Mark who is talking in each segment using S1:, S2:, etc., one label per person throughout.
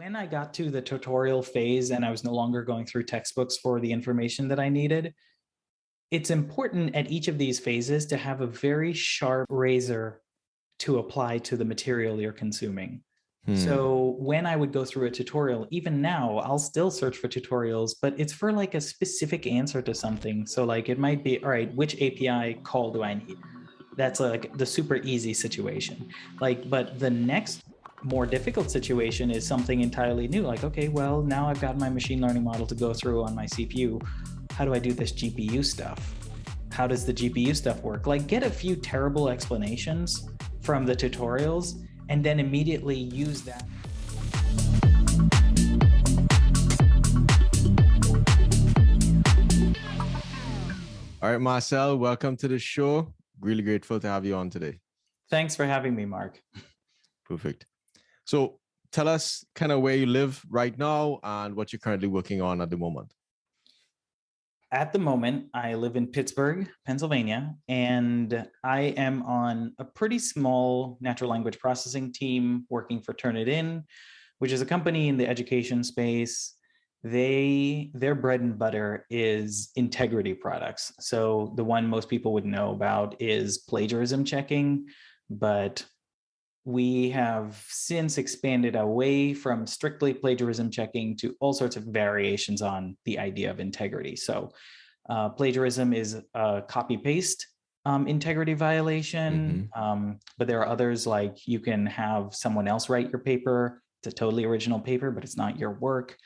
S1: when I got to the tutorial phase and I was no longer going through textbooks for the information that I needed, it's important at each of these phases to have a very sharp razor to apply to the material you're consuming. So when I would go through a tutorial, even now, I'll still search for tutorials, but it's for like a specific answer to something. So like it might be, all right, which API call do I need? That's like the super easy situation. Like, but the next more difficult situation is something entirely new. Like, okay, well, now I've got my machine learning model to go through on my CPU. How do I do this GPU stuff? How does the GPU stuff work? Like, get a few terrible explanations from the tutorials and then immediately use that.
S2: All right, Marcelle, welcome to the show. Really grateful to have you on today.
S1: Thanks for having me, Mark.
S2: Perfect. So tell us kind of where you live right now and what you're currently working on at the moment.
S1: At the moment, I live in Pittsburgh, Pennsylvania, and I am on a pretty small natural language processing team working for Turnitin, which is a company in the education space. Their bread and butter is integrity products. So the one most people would know about is plagiarism checking, but we have since expanded away from strictly plagiarism checking to all sorts of variations on the idea of integrity. So plagiarism is a copy-paste integrity violation, but there are others, like you can have someone else write your paper. It's a totally original paper, but it's not your work.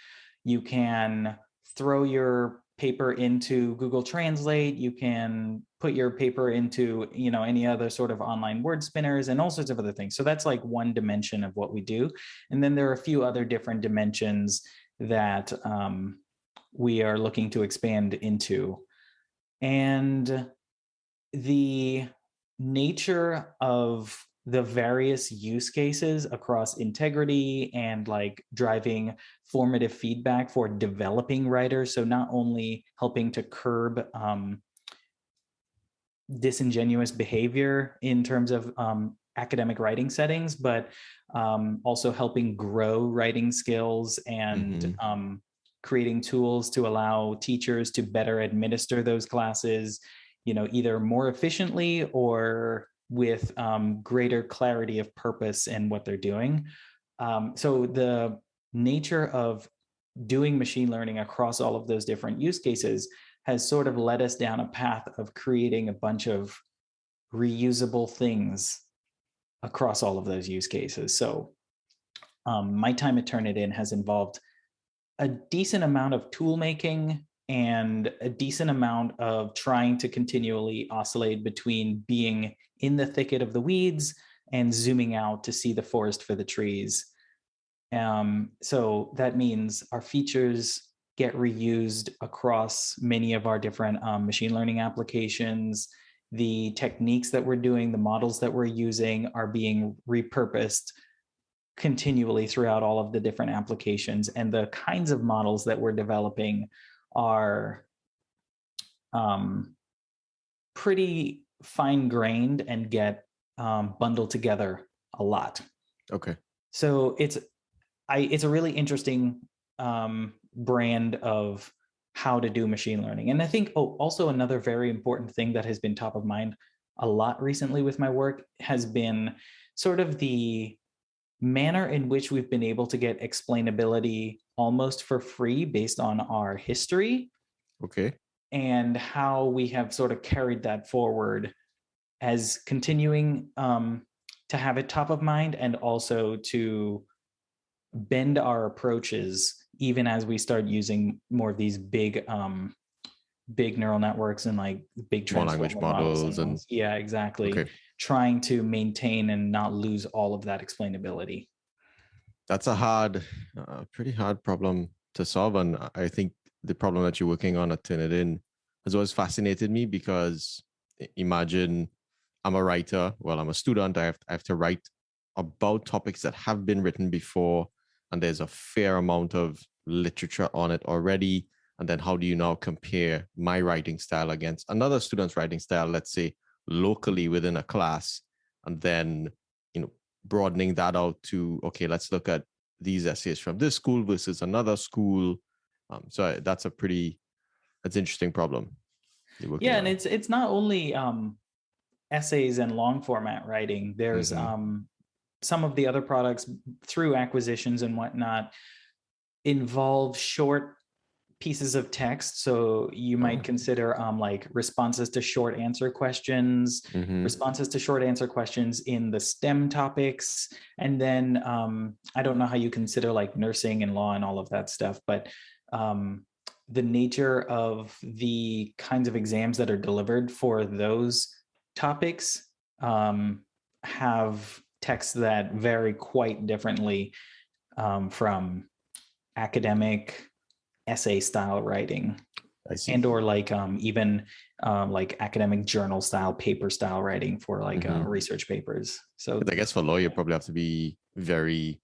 S1: You can throw your paper into Google Translate. You can put your paper into, any other sort of online word spinners and all sorts of other things. So that's like one dimension of what we do. And then there are a few other different dimensions that we are looking to expand into. And the nature of the various use cases across integrity and like driving formative feedback for developing writers. So not only helping to curb disingenuous behavior in terms of academic writing settings, but also helping grow writing skills and creating tools to allow teachers to better administer those classes, either more efficiently or with greater clarity of purpose in what they're doing. So the nature of doing machine learning across all of those different use cases has sort of led us down a path of creating a bunch of reusable things across all of those use cases. So my time at Turnitin has involved a decent amount of tool making and a decent amount of trying to continually oscillate between being in the thicket of the weeds and zooming out to see the forest for the trees. So that means our features get reused across many of our different machine learning applications. The techniques that we're doing, the models that we're using are being repurposed continually throughout all of the different applications. And the kinds of models that we're developing are pretty fine-grained and get bundled together a lot.
S2: Okay.
S1: So it's a really interesting brand of how to do machine learning. And I think also another very important thing that has been top of mind a lot recently with my work has been sort of the manner in which we've been able to get explainability almost for free based on our history.
S2: Okay.
S1: And how we have sort of carried that forward as continuing to have it top of mind and also to bend our approaches even as we start using more of these big neural networks and like big
S2: language models and
S1: yeah, exactly. Okay. Trying to maintain and not lose all of that explainability.
S2: That's a pretty hard problem to solve. And I think the problem that you're working on at Trinidad has always fascinated me, because imagine I'm a writer. Well, I'm a student. I have to write about topics that have been written before, and there's a fair amount of literature on it already. And then how do you now compare my writing style against another student's writing style, let's say locally within a class, and then, broadening that out to, okay, let's look at these essays from this school versus another school. That's an interesting problem you're working
S1: Yeah,
S2: on.
S1: and it's not only essays and long format writing. There's some of the other products through acquisitions and whatnot involve short pieces of text. So you might consider like responses to short answer questions, responses to short answer questions in the STEM topics. And then I don't know how you consider like nursing and law and all of that stuff, but the nature of the kinds of exams that are delivered for those topics have texts that vary quite differently from academic essay style writing, and or like even like academic journal style, paper style writing for like research papers. So
S2: I guess for law, you probably have to be very,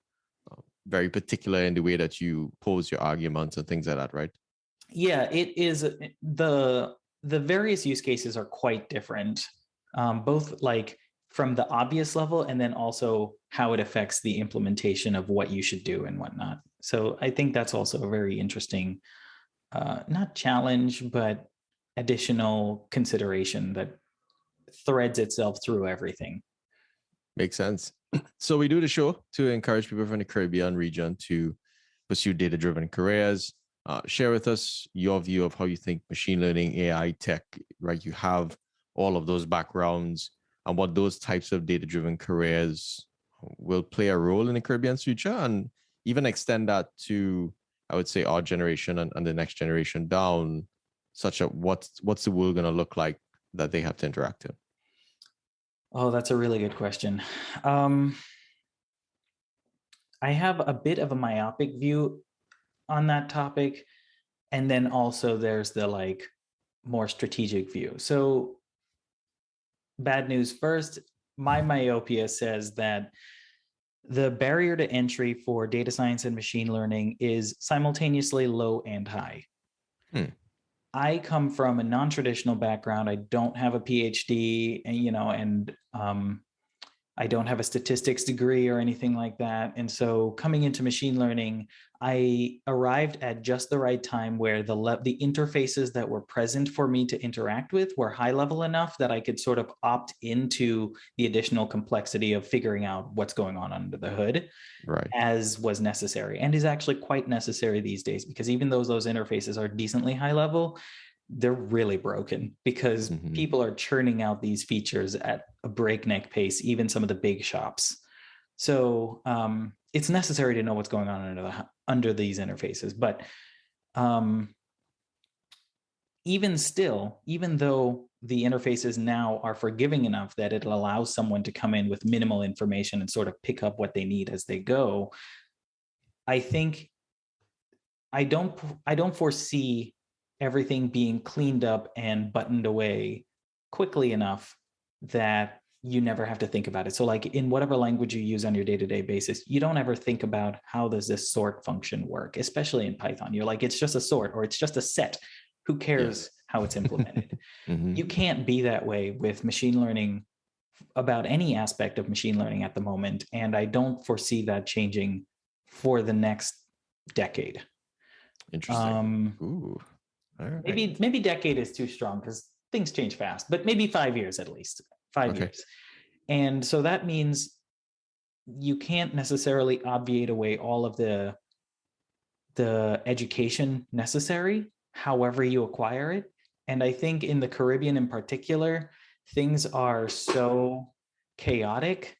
S2: very particular in the way that you pose your arguments and things like that, right?
S1: Yeah, it is. The various use cases are quite different, both like from the obvious level and then also how it affects the implementation of what you should do and whatnot. So I think that's also a very interesting, not challenge, but additional consideration that threads itself through everything.
S2: Makes sense. So we do the show to encourage people from the Caribbean region to pursue data-driven careers. Share with us your view of how you think machine learning, AI, tech, right? You have all of those backgrounds and what those types of data-driven careers will play a role in the Caribbean's future, and even extend that to, I would say, our generation and the next generation down, such that what's the world going to look like that they have to interact in?
S1: Oh, that's a really good question. I have a bit of a myopic view on that topic. And then also there's the like more strategic view. So bad news first, my myopia says that the barrier to entry for data science and machine learning is simultaneously low and high. I come from a non-traditional background. I don't have a PhD, and I don't have a statistics degree or anything like that. And so coming into machine learning, I arrived at just the right time where the interfaces that were present for me to interact with were high level enough that I could sort of opt into the additional complexity of figuring out what's going on under the hood,
S2: right,
S1: as was necessary, and is actually quite necessary these days, because even though those interfaces are decently high level, they're really broken because people are churning out these features at a breakneck pace, even some of the big shops. So it's necessary to know what's going on under these interfaces. But even still, even though the interfaces now are forgiving enough that it allows someone to come in with minimal information and sort of pick up what they need as they go, I think I don't foresee everything being cleaned up and buttoned away quickly enough that you never have to think about it. So like in whatever language you use on your day-to-day basis, you don't ever think about how does this sort function work, especially in Python. You're like, it's just a sort or it's just a set. Who cares how it's implemented? You can't be that way with machine learning, about any aspect of machine learning at the moment. And I don't foresee that changing for the next decade.
S2: Interesting. Ooh. Right.
S1: Maybe decade is too strong because things change fast, but maybe 5 years at least, 5 years. And so that means you can't necessarily obviate away all of the education necessary, however you acquire it. And I think in the Caribbean in particular, things are so chaotic,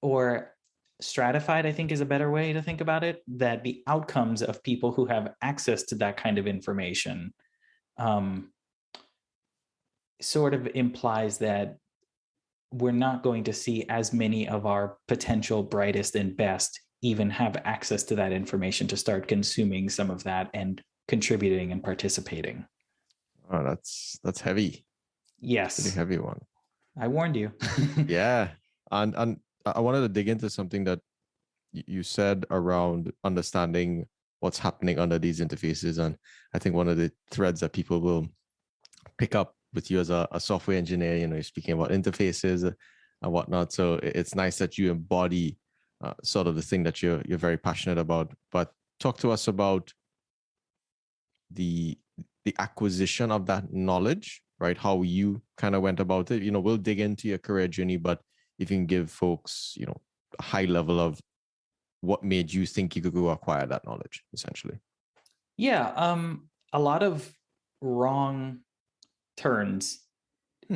S1: or stratified, I think is a better way to think about it, that the outcomes of people who have access to that kind of information sort of implies that we're not going to see as many of our potential brightest and best even have access to that information to start consuming some of that and contributing and participating.
S2: Oh, that's heavy.
S1: Yes.
S2: Pretty heavy one.
S1: I warned you.
S2: Yeah. And I wanted to dig into something that you said around understanding what's happening under these interfaces. And I think one of the threads that people will pick up with you as a software engineer, you're speaking about interfaces and whatnot. So it's nice that you embody sort of the thing that you're very passionate about. But talk to us about the acquisition of that knowledge, right? How you kind of went about it. We'll dig into your career journey, but if you can give folks, a high level of what made you think you could go acquire that knowledge, essentially.
S1: Yeah, a lot of wrong turns,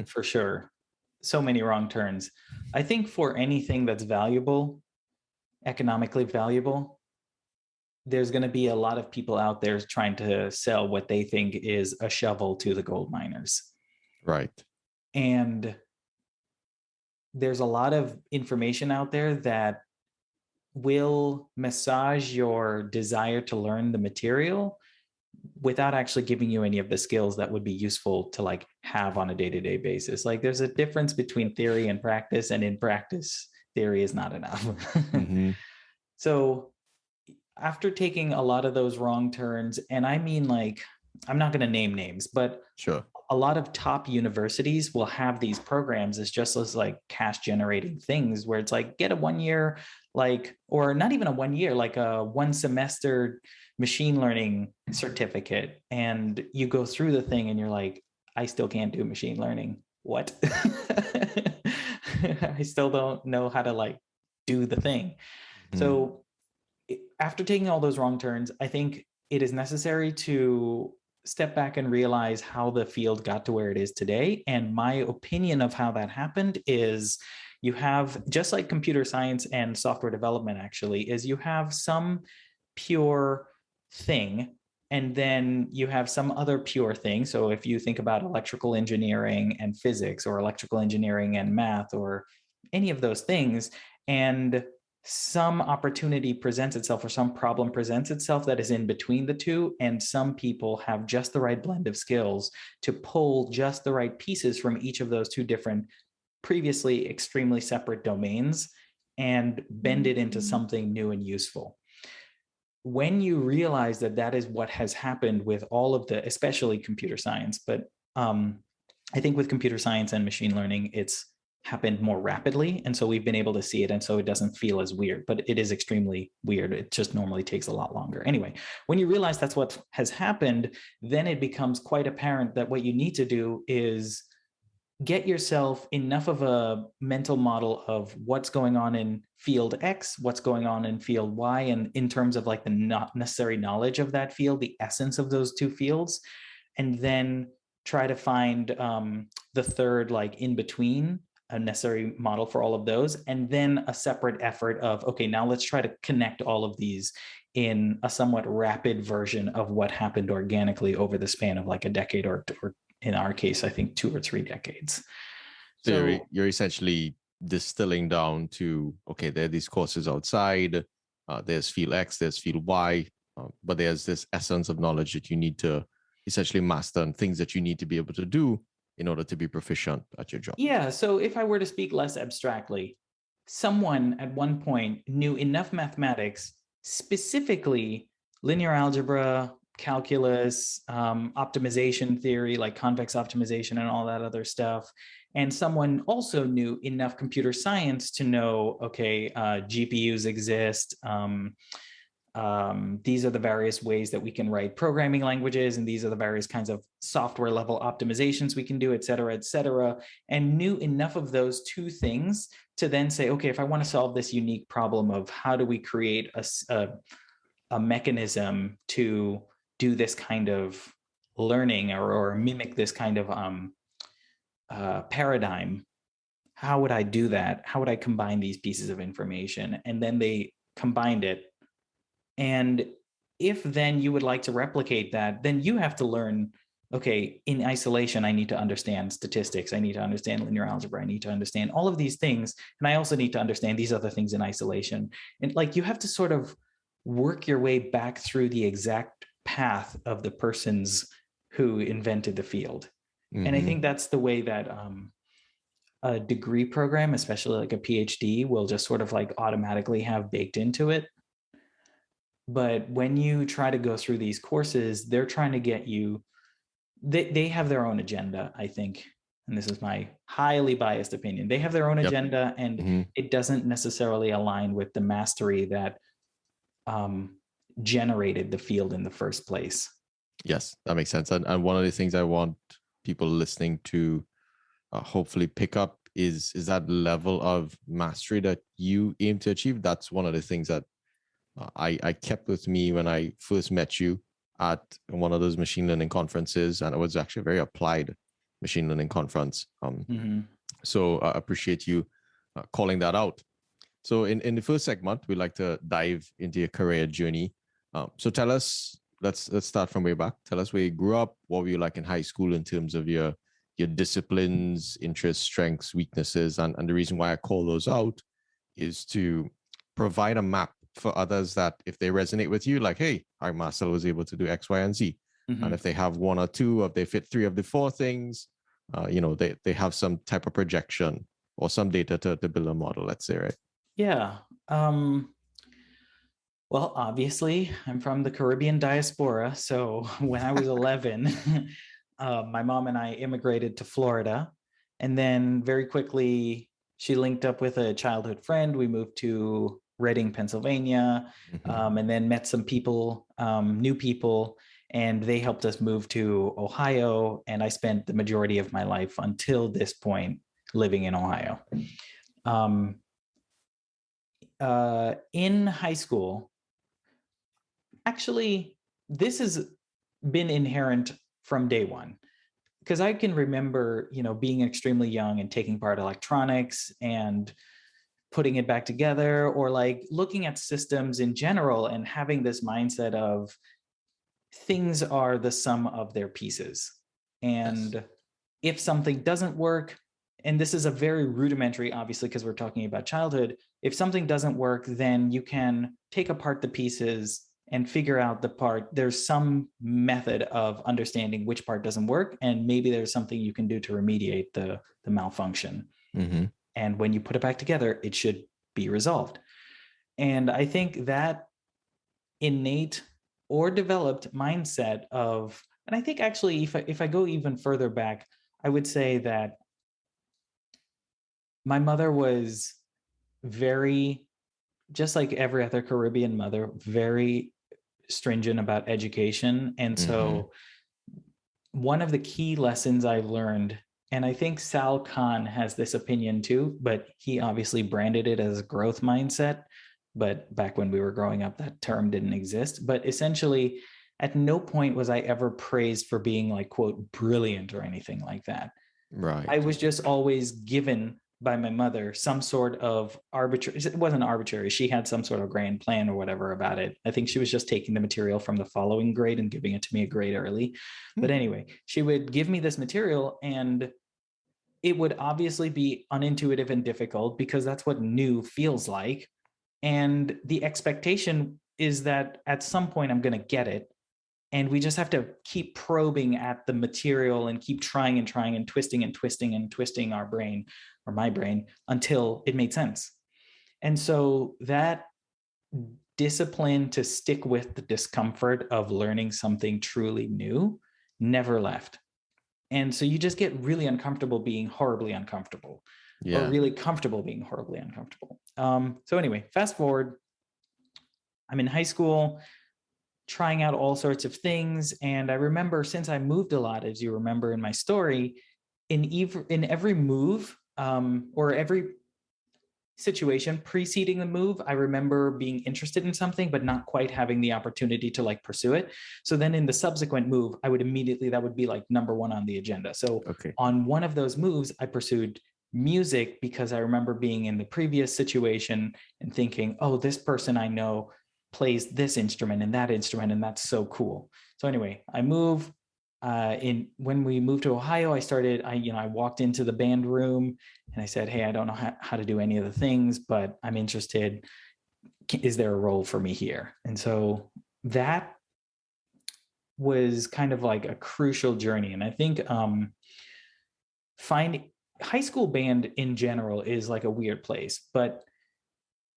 S1: for sure. So many wrong turns. I think for anything that's valuable, economically valuable, there's going to be a lot of people out there trying to sell what they think is a shovel to the gold miners.
S2: Right.
S1: And there's a lot of information out there that will massage your desire to learn the material without actually giving you any of the skills that would be useful to like have on a day-to-day basis. Like there's a difference between theory and practice, and in practice, theory is not enough.
S2: Mm-hmm.
S1: So after taking a lot of those wrong turns, and I mean, like, I'm not going to name names, but
S2: sure,
S1: a lot of top universities will have these programs as just as like cash generating things where it's like get a 1 year, like, or not even a 1 year, like a 1 semester machine learning certificate. And you go through the thing and you're like, I still can't do machine learning. What? I still don't know how to like do the thing.
S2: Mm-hmm.
S1: So after taking all those wrong turns, I think it is necessary to step back and realize how the field got to where it is today. And my opinion of how that happened is you have, just like computer science and software development actually, is you have some pure thing, and then you have some other pure thing. So if you think about electrical engineering and physics, or electrical engineering and math, or any of those things, and some opportunity presents itself or some problem presents itself that is in between the two, and some people have just the right blend of skills to pull just the right pieces from each of those two different, previously extremely separate domains and bend it into something new and useful. When you realize that that is what has happened with all of the, especially computer science, but I think with computer science and machine learning, it's happened more rapidly. And so we've been able to see it. And so it doesn't feel as weird, but it is extremely weird. It just normally takes a lot longer. Anyway, when you realize that's what has happened, then it becomes quite apparent that what you need to do is get yourself enough of a mental model of what's going on in field X, what's going on in field Y, and in terms of like the not necessary knowledge of that field, the essence of those two fields, and then try to find the third, like in between, a necessary model for all of those, and then a separate effort of, okay, now let's try to connect all of these in a somewhat rapid version of what happened organically over the span of like a decade, or in our case, I think 2 or 3 decades.
S2: So you're essentially distilling down to, okay, there are these courses outside, there's field X, there's field Y, but there's this essence of knowledge that you need to essentially master, and things that you need to be able to do in order to be proficient at your job.
S1: Yeah. So if I were to speak less abstractly, someone at one point knew enough mathematics, specifically linear algebra, calculus, optimization theory, like convex optimization and all that other stuff. And someone also knew enough computer science to know, okay, GPUs exist. These are the various ways that we can write programming languages, and these are the various kinds of software level optimizations we can do, et cetera, and knew enough of those two things to then say, okay, if I want to solve this unique problem of how do we create a mechanism to do this kind of learning, or mimic this kind of paradigm, how would I do that? How would I combine these pieces of information? And then they combined it. And if then you would like to replicate that, then you have to learn, okay, in isolation, I need to understand statistics. I need to understand linear algebra. I need to understand all of these things. And I also need to understand these other things in isolation. And like, you have to sort of work your way back through the exact path of the persons who invented the field. Mm-hmm. And I think that's the way that a degree program, especially like a PhD, will just sort of like automatically have baked into it. But when you try to go through these courses, they're trying to get you, they have their own agenda, I think. and this is my highly biased opinion, they have their own
S2: Yep.
S1: agenda, and
S2: Hmm.
S1: it doesn't necessarily align with the mastery that generated the field in the first place.
S2: Yes, that makes sense. And one of the things I want people listening to hopefully pick up is that level of mastery that you aim to achieve. That's one of the things that I kept with me when I first met you at one of those machine learning conferences, and it was actually a very applied machine learning conference. So I appreciate you calling that out. So in the first segment, we'd like to dive into your career journey. So tell us, let's start from way back. Tell us where you grew up. What were you like in high school in terms of your disciplines, interests, strengths, weaknesses, and the reason why I call those out is to provide a map for others that if they resonate with you, like, hey, Marcel was able to do X, Y, and Z. And if they have one or two, if they fit three of the four things, they have some type of projection or some data to build a model, let's say, right?
S1: Yeah. Well, obviously, I'm from the Caribbean diaspora. So when I was 11, my mom and I immigrated to Florida. And then very quickly, she linked up with a childhood friend. We moved to Reading, Pennsylvania, and then met some people, new people, and they helped us move to Ohio. And I spent the majority of my life until this point living in Ohio. In high school, actually, this has been inherent from day one, because I can remember, being extremely young and taking part in electronics and putting it back together, or like looking at systems in general and having this mindset of things are the sum of their pieces. And
S2: Yes.
S1: if something doesn't work, and this is a very rudimentary, obviously, because we're talking about childhood, if something doesn't work, then you can take apart the pieces and figure out the part. There's some method of understanding which part doesn't work, and maybe there's something you can do to remediate the malfunction. And when you put it back together, it should be resolved. And I think that innate or developed mindset of, and I think actually, if I go even further back, I would say that my mother was very, just like every other Caribbean mother, very stringent about education. And so one of the key lessons I've learned, and I think Sal Khan has this opinion too, but he obviously branded it as growth mindset. But back when we were growing up, that term didn't exist. But essentially, at no point was I ever praised for being like, quote, brilliant or anything like that.
S2: Right.
S1: I was just always given by my mother some sort of arbitrary, it wasn't arbitrary, she had some sort of grand plan or whatever about it. I think she was just taking the material from the following grade and giving it to me a grade early. But anyway, she would give me this material, and it would obviously be unintuitive and difficult because that's what new feels like. And the expectation is that at some point I'm going to get it. And we just have to keep probing at the material and keep trying and trying and twisting and twisting and twisting our brain, or my brain, until it made sense. And so that discipline to stick with the discomfort of learning something truly new never left. And so you just get really uncomfortable being horribly uncomfortable, or really comfortable being horribly uncomfortable. So anyway, fast forward, I'm in high school, trying out all sorts of things. And I remember, since I moved a lot, as you remember in my story, in every move, or every situation preceding the move, I remember being interested in something, but not quite having the opportunity to like pursue it. So then in the subsequent move, I would immediately, that would be like number one on the agenda. So on one of those moves, I pursued music because I remember being in the previous situation and thinking, oh, this person I know plays this instrument and that instrument, and that's so cool. So anyway, I move. When we moved to Ohio, I walked into the band room and I said, hey, I don't know how to do any of the things, but I'm interested. Is there a role for me here? And so that was kind of like a crucial journey. And I think high school band in general is like a weird place, but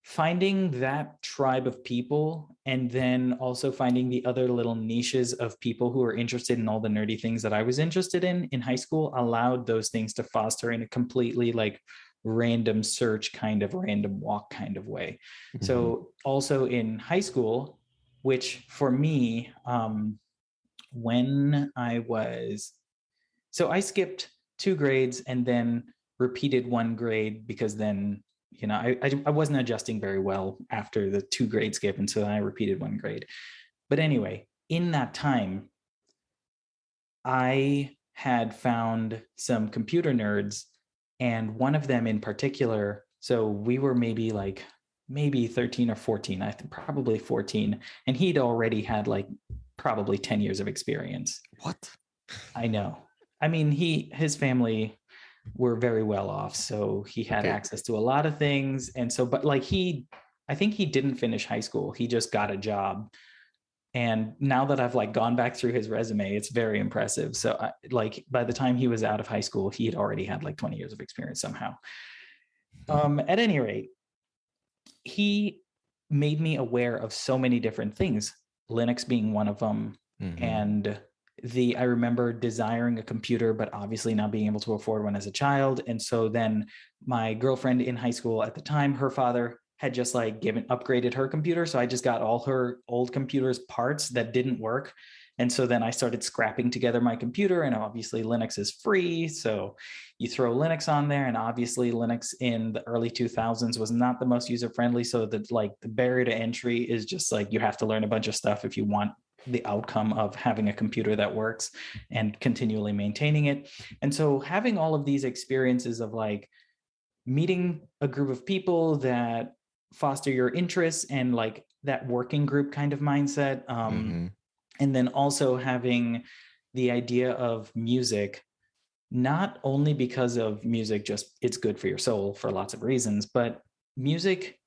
S1: finding that tribe of people, and then also finding the other little niches of people who are interested in all the nerdy things that I was interested in high school, allowed those things to foster in a completely like random search kind of random walk kind of way.
S2: Mm-hmm.
S1: So also in high school, which for me, when I skipped 2 grades and then repeated 1 grade because then, I wasn't adjusting very well after the 2 grade skip. And so I repeated 1 grade. But anyway, in that time, I had found some computer nerds, and one of them in particular. So we were maybe 13 or 14, I think probably 14. And he'd already had like probably 10 years of experience.
S2: What?
S1: I know. I mean, his family were very well off, so he had access to a lot of things. And so, but like I think he didn't finish high school. He just got a job. And now that I've like gone back through his resume, it's very impressive. So like by the time he was out of high school, he had already had like 20 years of experience somehow. At any rate, he made me aware of so many different things, Linux being one of them. Mm-hmm. And I remember desiring a computer, but obviously not being able to afford one as a child. And so then my girlfriend in high school at the time, her father had just like upgraded her computer. So I just got all her old computer's parts that didn't work. And so then I started scrapping together my computer, and obviously Linux is free. So you throw Linux on there, and obviously Linux in the early 2000s was not the most user-friendly. So that like the barrier to entry is just like, you have to learn a bunch of stuff if you want the outcome of having a computer that works and continually maintaining it. And so having all of these experiences of like meeting a group of people that foster your interests and like that working group kind of mindset, and then also having the idea of music, not only because of music, just it's good for your soul for lots of reasons, but music,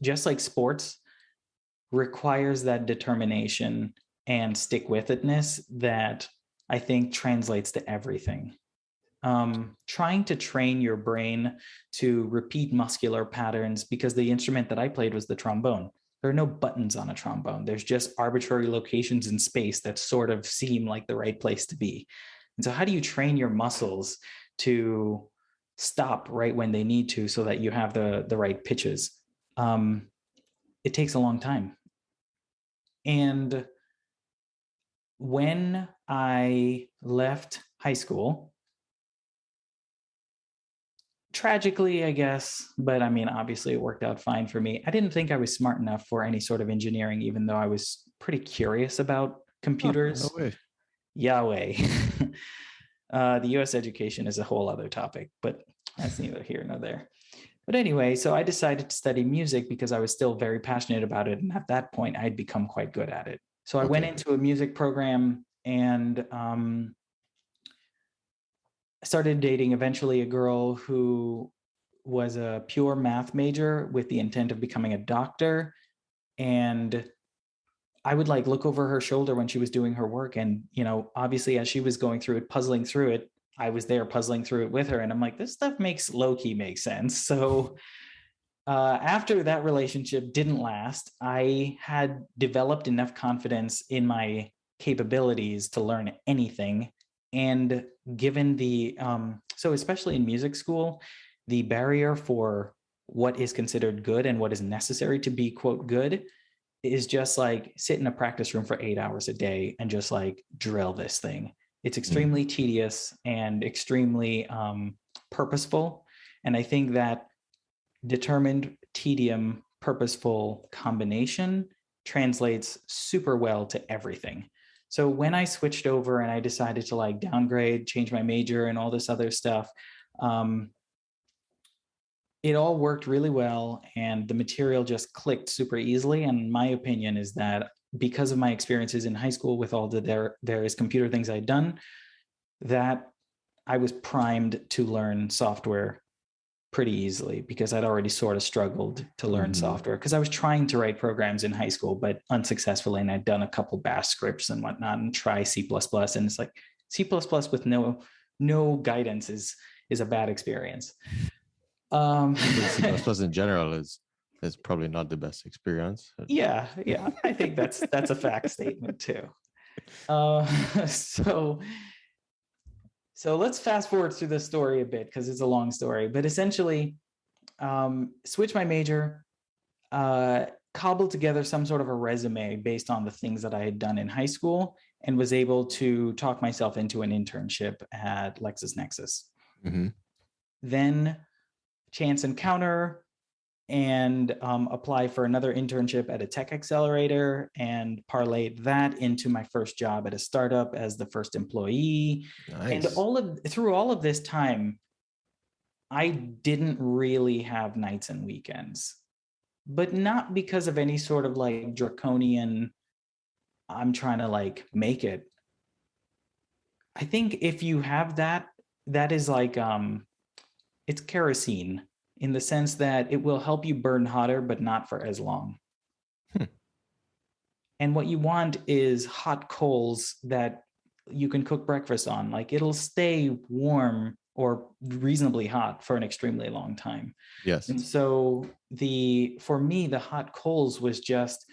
S1: just like sports, requires that determination and stick with itness that I think translates to everything. Trying to train your brain to repeat muscular patterns, because the instrument that I played was the trombone. There are no buttons on a trombone. There's just arbitrary locations in space that sort of seem like the right place to be. And so how do you train your muscles to stop right when they need to so that you have the right pitches? It takes a long time. And when I left high school, tragically, I guess, but I mean, obviously it worked out fine for me. I didn't think I was smart enough for any sort of engineering, even though I was pretty curious about computers.
S2: Oh, no way.
S1: Yahweh. The US education is a whole other topic, but that's neither here nor there. But anyway, so I decided to study music because I was still very passionate about it. And at that point, I'd become quite good at it. So I went into a music program and started dating eventually a girl who was a pure math major with the intent of becoming a doctor. And I would like look over her shoulder when she was doing her work. And, obviously as she was going through it, puzzling through it, I was there puzzling through it with her. And I'm like, this stuff makes low-key make sense. So after that relationship didn't last, I had developed enough confidence in my capabilities to learn anything. And given so especially in music school, the barrier for what is considered good and what is necessary to be, quote, good is just like sit in a practice room for 8 hours a day and just like drill this thing. It's extremely tedious and extremely purposeful. And I think that determined tedium, purposeful combination translates super well to everything. So when I switched over and I decided to like downgrade, change my major and all this other stuff, it all worked really well and the material just clicked super easily. And my opinion is that because of my experiences in high school with all the various computer things I'd done, that I was primed to learn software pretty easily because I'd already sort of struggled to learn software because I was trying to write programs in high school, but unsuccessfully. And I'd done a couple bash scripts and whatnot and try C++. And it's like C++ with no guidance is a bad experience.
S2: C++ in general is. It's probably not the best experience.
S1: Yeah, I think that's a fact statement too. Uh, so so let's fast forward through the story a bit because it's a long story. But essentially, switch my major, cobbled together some sort of a resume based on the things that I had done in high school, and was able to talk myself into an internship at LexisNexis.
S2: Mm-hmm.
S1: Then chance encounter and apply for another internship at a tech accelerator and parlayed that into my first job at a startup as the first employee. And
S2: Nice.
S1: through all of this time, I didn't really have nights and weekends, but not because of any sort of like draconian, I'm trying to like make it. I think if you have that, that is like it's kerosene in the sense that it will help you burn hotter, but not for as long. And what you want is hot coals that you can cook breakfast on. Like it'll stay warm or reasonably hot for an extremely long time.
S2: Yes.
S1: And so for me, the hot coals was just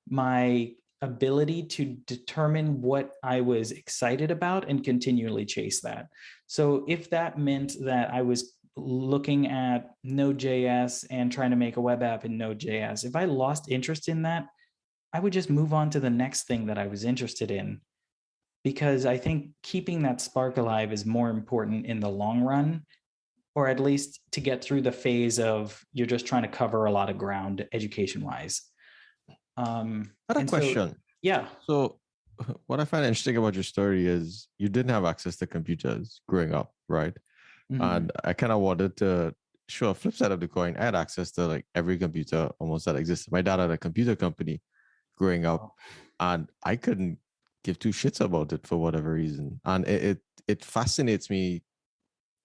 S1: my ability to determine what I was excited about and continually chase that. So if that meant that I was looking at Node.js and trying to make a web app in Node.js, if I lost interest in that, I would just move on to the next thing that I was interested in, because I think keeping that spark alive is more important in the long run, or at least to get through the phase of you're just trying to cover a lot of ground education wise.
S2: I had a
S1: And
S2: question.
S1: so, yeah.
S2: So what I find interesting about your story is you didn't have access to computers growing up, right?
S1: Mhm.
S2: And I kind of wanted to show a flip side of the coin. I had access to like every computer almost that existed. My dad had a computer company growing up, and I couldn't give two shits about it for whatever reason. And it fascinates me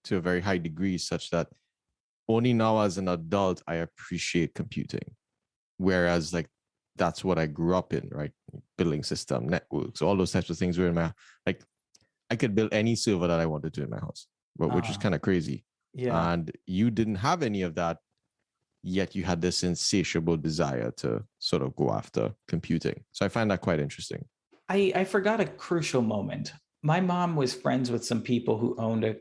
S2: to a very high degree, such that only now as an adult I appreciate computing. Whereas like that's what I grew up in, right? Building system, networks, all those types of things were in my like I could build any server that I wanted to in my house, but which is kind of crazy.
S1: Yeah.
S2: And you didn't have any of that, yet you had this insatiable desire to sort of go after computing. So I find that quite interesting.
S1: I forgot a crucial moment. My mom was friends with some people who owned a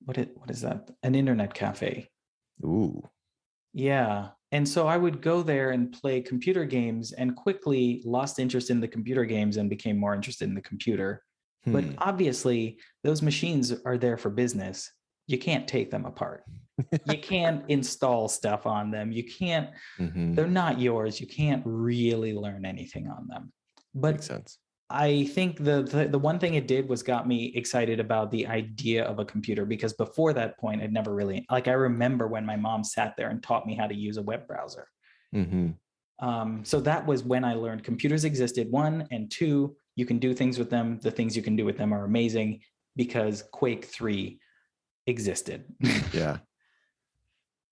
S1: what is that? An internet cafe.
S2: Ooh.
S1: Yeah. And so I would go there and play computer games and quickly lost interest in the computer games and became more interested in the computer. But obviously, those machines are there for business. You can't take them apart. You can't install stuff on them. You can't, they're not yours. You can't really learn anything on them. But
S2: Makes sense.
S1: I think the one thing it did was got me excited about the idea of a computer, because before that point, I'd never really, like, I remember when my mom sat there and taught me how to use a web browser. So that was when I learned computers existed, one, and two, you can do things with them. The things you can do with them are amazing because Quake 3 existed.
S2: Yeah.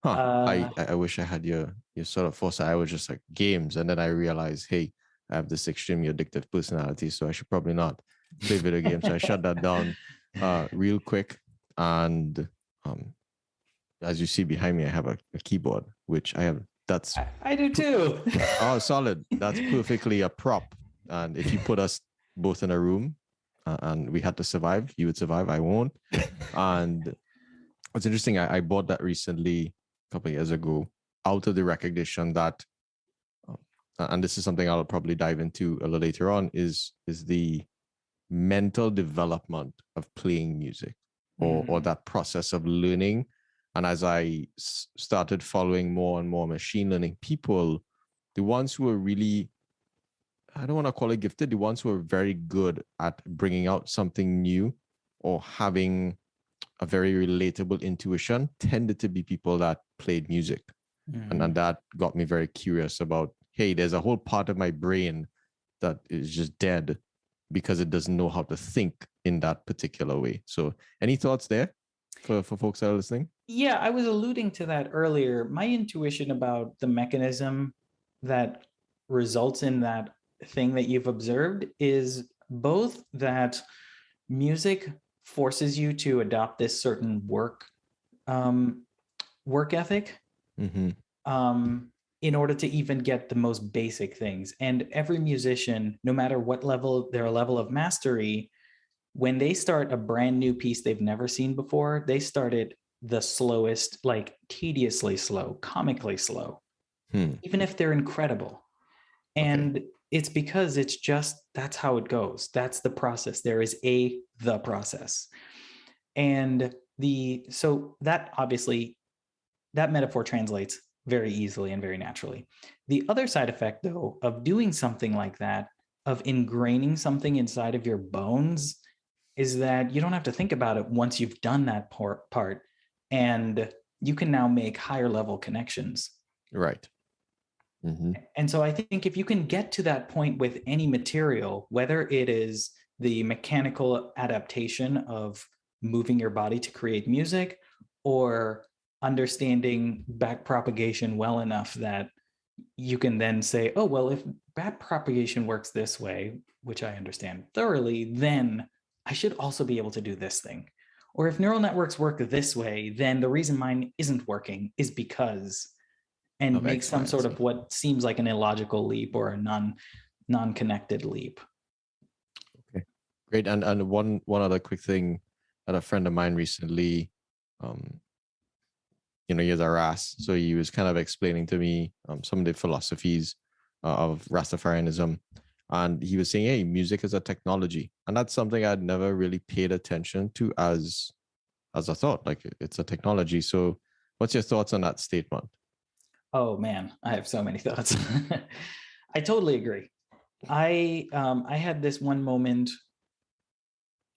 S2: I wish I had your sort of foresight. I was just like games, and then I realized, hey, I have this extremely addictive personality, so I should probably not play video games. So I shut that down real quick. And as you see behind me, I have a keyboard, which I have. That's
S1: I do too.
S2: Oh, solid. That's perfectly a prop. And if you put us both in a room and we had to survive, you would survive. I won't. And what's interesting, I bought that recently, a couple of years ago, out of the recognition that, and this is something I'll probably dive into a little later on, is the mental development of playing music, or that process of learning. And as I started following more and more machine learning people, the ones who are really, I don't want to call it gifted, the ones who are very good at bringing out something new or having a very relatable intuition tended to be people that played music. And that got me very curious about, hey, there's a whole part of my brain that is just dead because it doesn't know how to think in that particular way. So any thoughts there for folks that are listening?
S1: Yeah, I was alluding to that earlier. My intuition about the mechanism that results in that thing that you've observed is both that music forces you to adopt this certain work ethic, in order to even get the most basic things. And every musician, no matter what level, their level of mastery, when they start a brand new piece they've never seen before, they start it the slowest, like tediously slow, comically slow, even if they're incredible. And it's because it's just, that's how it goes. That's the process. There is the process. And so that obviously, that metaphor translates very easily and very naturally. The other side effect, though, of doing something like that, of ingraining something inside of your bones, is that you don't have to think about it once you've done that part, and you can now make higher level connections.
S2: Right.
S1: And so I think if you can get to that point with any material, whether it is the mechanical adaptation of moving your body to create music, or understanding back propagation well enough that you can then say, oh, well, if back propagation works this way, which I understand thoroughly, then I should also be able to do this thing. Or if neural networks work this way, then the reason mine isn't working is because, and make some sort of what seems like an illogical leap or a non-connected leap.
S2: Okay, great. And one other quick thing that a friend of mine recently, he has a RAS, so he was kind of explaining to me some of the philosophies of Rastafarianism, and he was saying, hey, music is a technology, and that's something I'd never really paid attention to as a thought, like it's a technology. So what's your thoughts on that statement?
S1: Oh man, I have so many thoughts. I totally agree. I had this one moment,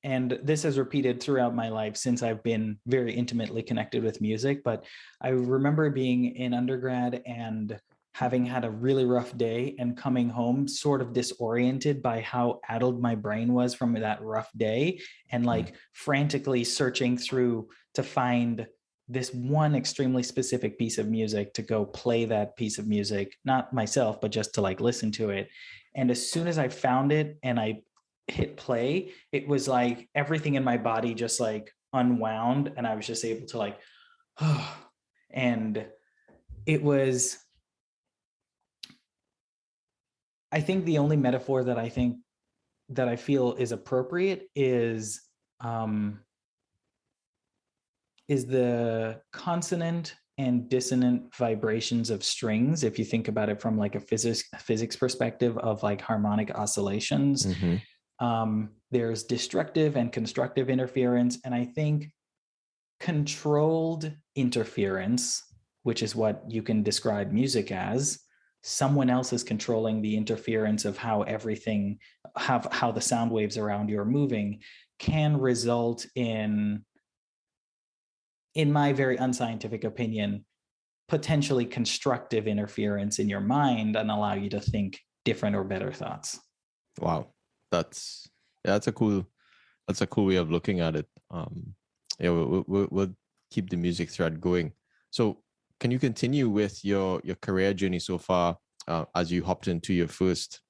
S1: and this has repeated throughout my life since I've been very intimately connected with music. But I remember being in undergrad and having had a really rough day and coming home sort of disoriented by how addled my brain was from that rough day, and like frantically searching through to find this one extremely specific piece of music to go play that piece of music, not myself, but just to like listen to it. And as soon as I found it and I hit play, it was like everything in my body just like unwound, and I was just able to like, oh, and it was, I think the only metaphor that I feel is appropriate is the consonant and dissonant vibrations of strings. If you think about it from like a physics perspective of like harmonic oscillations, there's destructive and constructive interference. And I think controlled interference, which is what you can describe music as, someone else is controlling the interference of how everything, how the sound waves around you are moving, can result in my very unscientific opinion, potentially constructive interference in your mind and allow you to think different or better thoughts.
S2: Wow. That's a cool way of looking at it. We'll keep the music thread going. So can you continue with your career journey so far, as you hopped into your first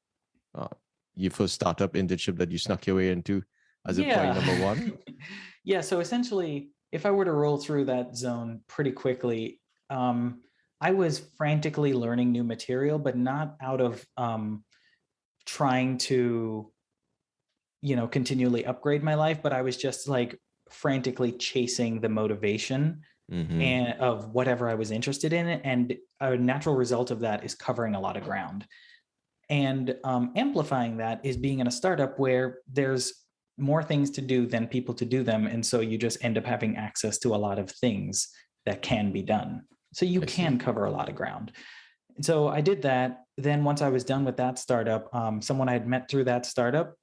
S2: startup internship that you snuck your way into as a point number one?
S1: Yeah. So essentially, if I were to roll through that zone pretty quickly, I was frantically learning new material, but not out of trying to, continually upgrade my life, but I was just like frantically chasing the motivation and of whatever I was interested in. And a natural result of that is covering a lot of ground. And amplifying that is being in a startup where there's more things to do than people to do them. And so you just end up having access to a lot of things that can be done. So you can cover a lot of ground. And so I did that. Then once I was done with that startup, someone I had met through that startup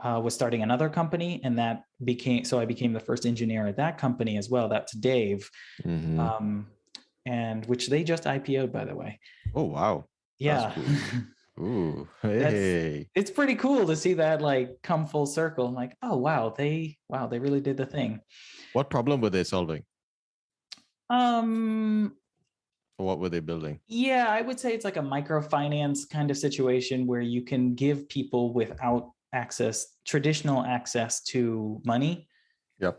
S1: was starting another company, and I became the first engineer at that company as well. That's Dave, and which they just IPO'd, by the way.
S2: Oh, wow.
S1: Yeah.
S2: Cool. Ooh, hey.
S1: It's pretty cool to see that like come full circle. I'm like, oh wow, they really did the thing.
S2: What problem were they solving? What were they building?
S1: Yeah, I would say it's like a microfinance kind of situation where you can give people without traditional access to money,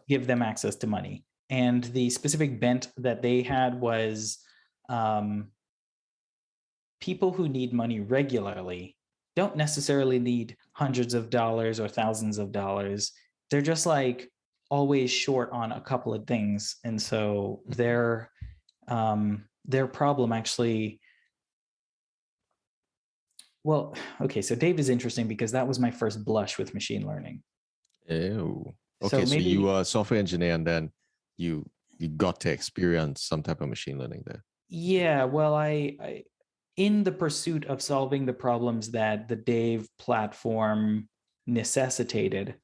S1: give them access to money. And the specific bent that they had was people who need money regularly don't necessarily need hundreds of dollars or thousands of dollars. They're just like always short on a couple of things. And so their problem actually, well, okay, so Dave is interesting because that was my first blush with machine learning.
S2: Ew.
S1: So
S2: Okay, so you
S1: maybe,
S2: are a software engineer and then you got to experience some type of machine learning there.
S1: yeah, well, I in the pursuit of solving the problems that the Dave platform necessitated,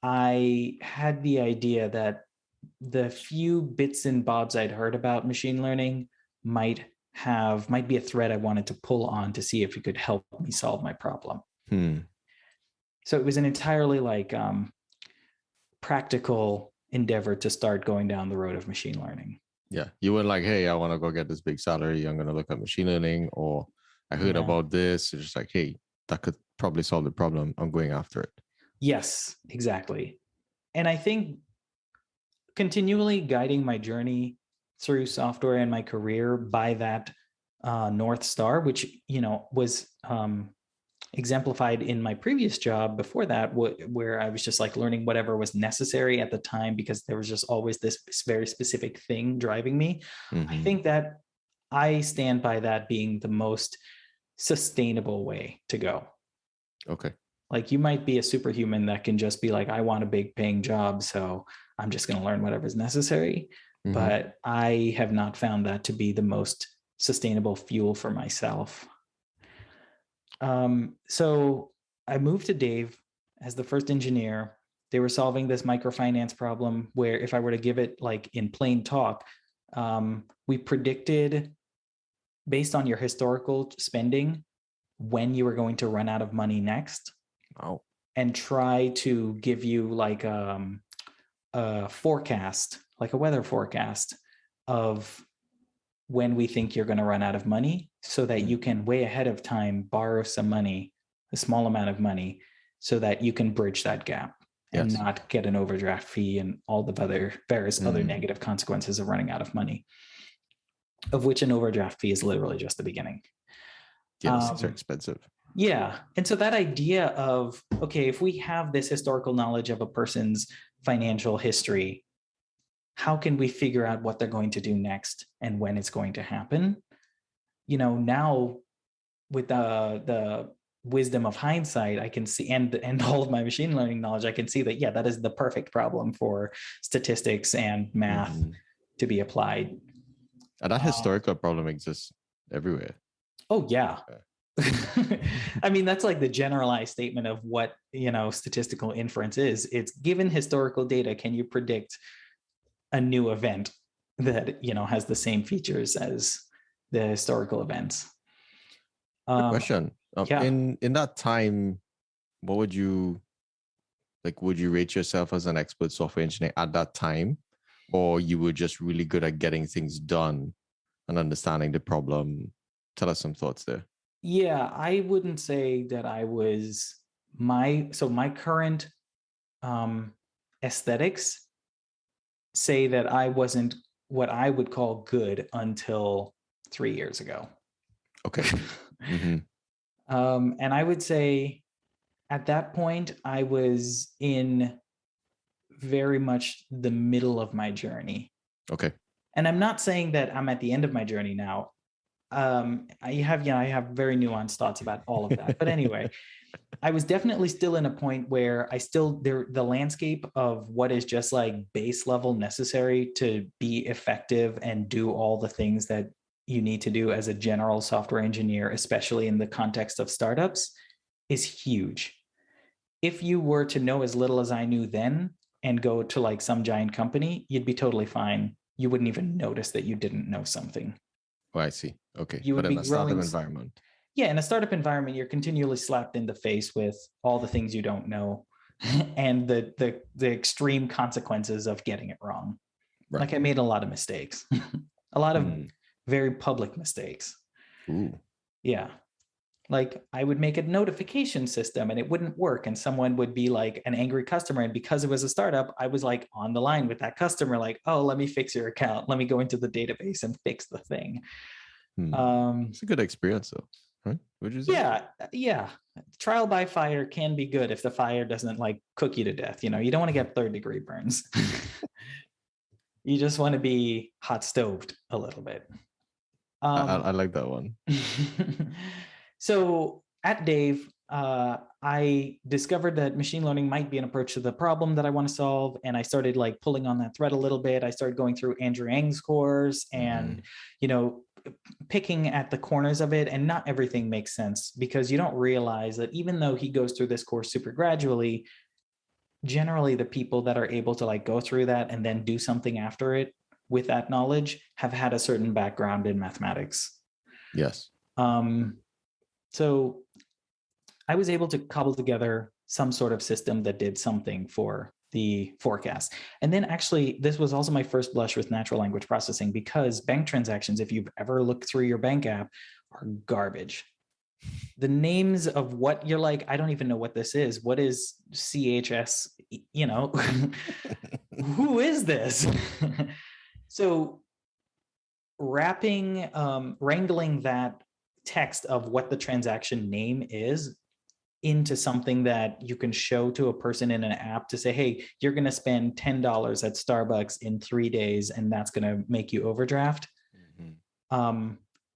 S1: I had the idea that the few bits and bobs I'd heard about machine learning might be a thread I wanted to pull on to see if it could help me solve my problem.
S2: Hmm.
S1: So it was an entirely like practical endeavor to start going down the road of machine learning.
S2: Yeah. You weren't like, hey, I want to go get this big salary. I'm going to look at machine learning, or I heard
S1: Yeah.
S2: about this. It's just like, hey, that could probably solve the problem. I'm going after it.
S1: Yes, exactly. And I think continually guiding my journey through software and my career by that North Star, which, was exemplified in my previous job before that, where I was just like learning whatever was necessary at the time because there was just always this very specific thing driving me. I
S2: Mm-hmm.
S1: think that I stand by that being the most sustainable way to go.
S2: Okay.
S1: Like you might be a superhuman that can just be like, I want a big paying job, so I'm just going to learn whatever's necessary.
S2: Mm-hmm.
S1: But I have not found that to be the most sustainable fuel for myself. So I moved to Dave as the first engineer. They were solving this microfinance problem where, if I were to give it like in plain talk, we predicted based on your historical spending when you were going to run out of money next.
S2: Wow.
S1: And try to give you like a forecast, like a weather forecast of when we think you're going to run out of money so that you can way ahead of time borrow some money, a small amount of money, so that you can bridge that gap and
S2: Yes.
S1: not get an overdraft fee and all the various other negative consequences of running out of money, of which an overdraft fee is literally just the beginning.
S2: Yeah, those things are expensive.
S1: Yeah. And so that idea of, okay, if we have this historical knowledge of a person's financial history, how can we figure out what they're going to do next and when it's going to happen? Now with the wisdom of hindsight, I can see, and all of my machine learning knowledge, I can see that, yeah, that is the perfect problem for statistics and math to be applied.
S2: And that historical problem exists everywhere.
S1: Oh, yeah. I mean, that's like the generalized statement of what, statistical inference is. It's given historical data, can you predict a new event that, has the same features as the historical events?
S2: Quick question.
S1: Yeah.
S2: In that time, what would you like? Would you rate yourself as an expert software engineer at that time, or you were just really good at getting things done and understanding the problem? Tell us some thoughts there.
S1: Yeah, I wouldn't say that I was my current aesthetics say that I wasn't what I would call good until 3 years ago.
S2: Okay. Mm-hmm.
S1: And I would say at that point, I was in very much the middle of my journey.
S2: Okay.
S1: And I'm not saying that I'm at the end of my journey now. I have very nuanced thoughts about all of that. But anyway, I was definitely still in a point where the landscape of what is just like base level necessary to be effective and do all the things that you need to do as a general software engineer, especially in the context of startups, is huge. If you were to know as little as I knew then and go to like some giant company, you'd be totally fine. You wouldn't even notice that you didn't know something.
S2: Oh, I see. Okay.
S1: You would
S2: But in
S1: be
S2: a startup
S1: growing.
S2: environment.
S1: Yeah, in a startup environment, you're continually slapped in the face with all the things you don't know and the extreme consequences of getting it wrong.
S2: Right.
S1: Like I made a lot of mistakes, a lot of very public mistakes.
S2: Ooh.
S1: Yeah. Like I would make a notification system and it wouldn't work. And someone would be like an angry customer. And because it was a startup, I was like on the line with that customer, like, oh, let me fix your account. Let me go into the database and fix the thing.
S2: It's a good experience, though, right? Would you say?
S1: Yeah. Trial by fire can be good if the fire doesn't like cook you to death. You don't want to get third-degree burns. You just want to be hot stoved a little bit.
S2: I like that one.
S1: So at Dave, I discovered that machine learning might be an approach to the problem that I want to solve. And I started like pulling on that thread a little bit. I started going through Andrew Ng's course and, picking at the corners of it. And not everything makes sense because you don't realize that even though he goes through this course super gradually, generally the people that are able to like go through that and then do something after it with that knowledge have had a certain background in mathematics.
S2: Yes.
S1: So I was able to cobble together some sort of system that did something for the forecast. And then actually, this was also my first blush with natural language processing because bank transactions, if you've ever looked through your bank app, are garbage. The names of what you're like, I don't even know what this is. What is CHS? Who is this? So wrangling that text of what the transaction name is into something that you can show to a person in an app to say, hey, you're going to spend $10 at Starbucks in 3 days, and that's going to make you overdraft,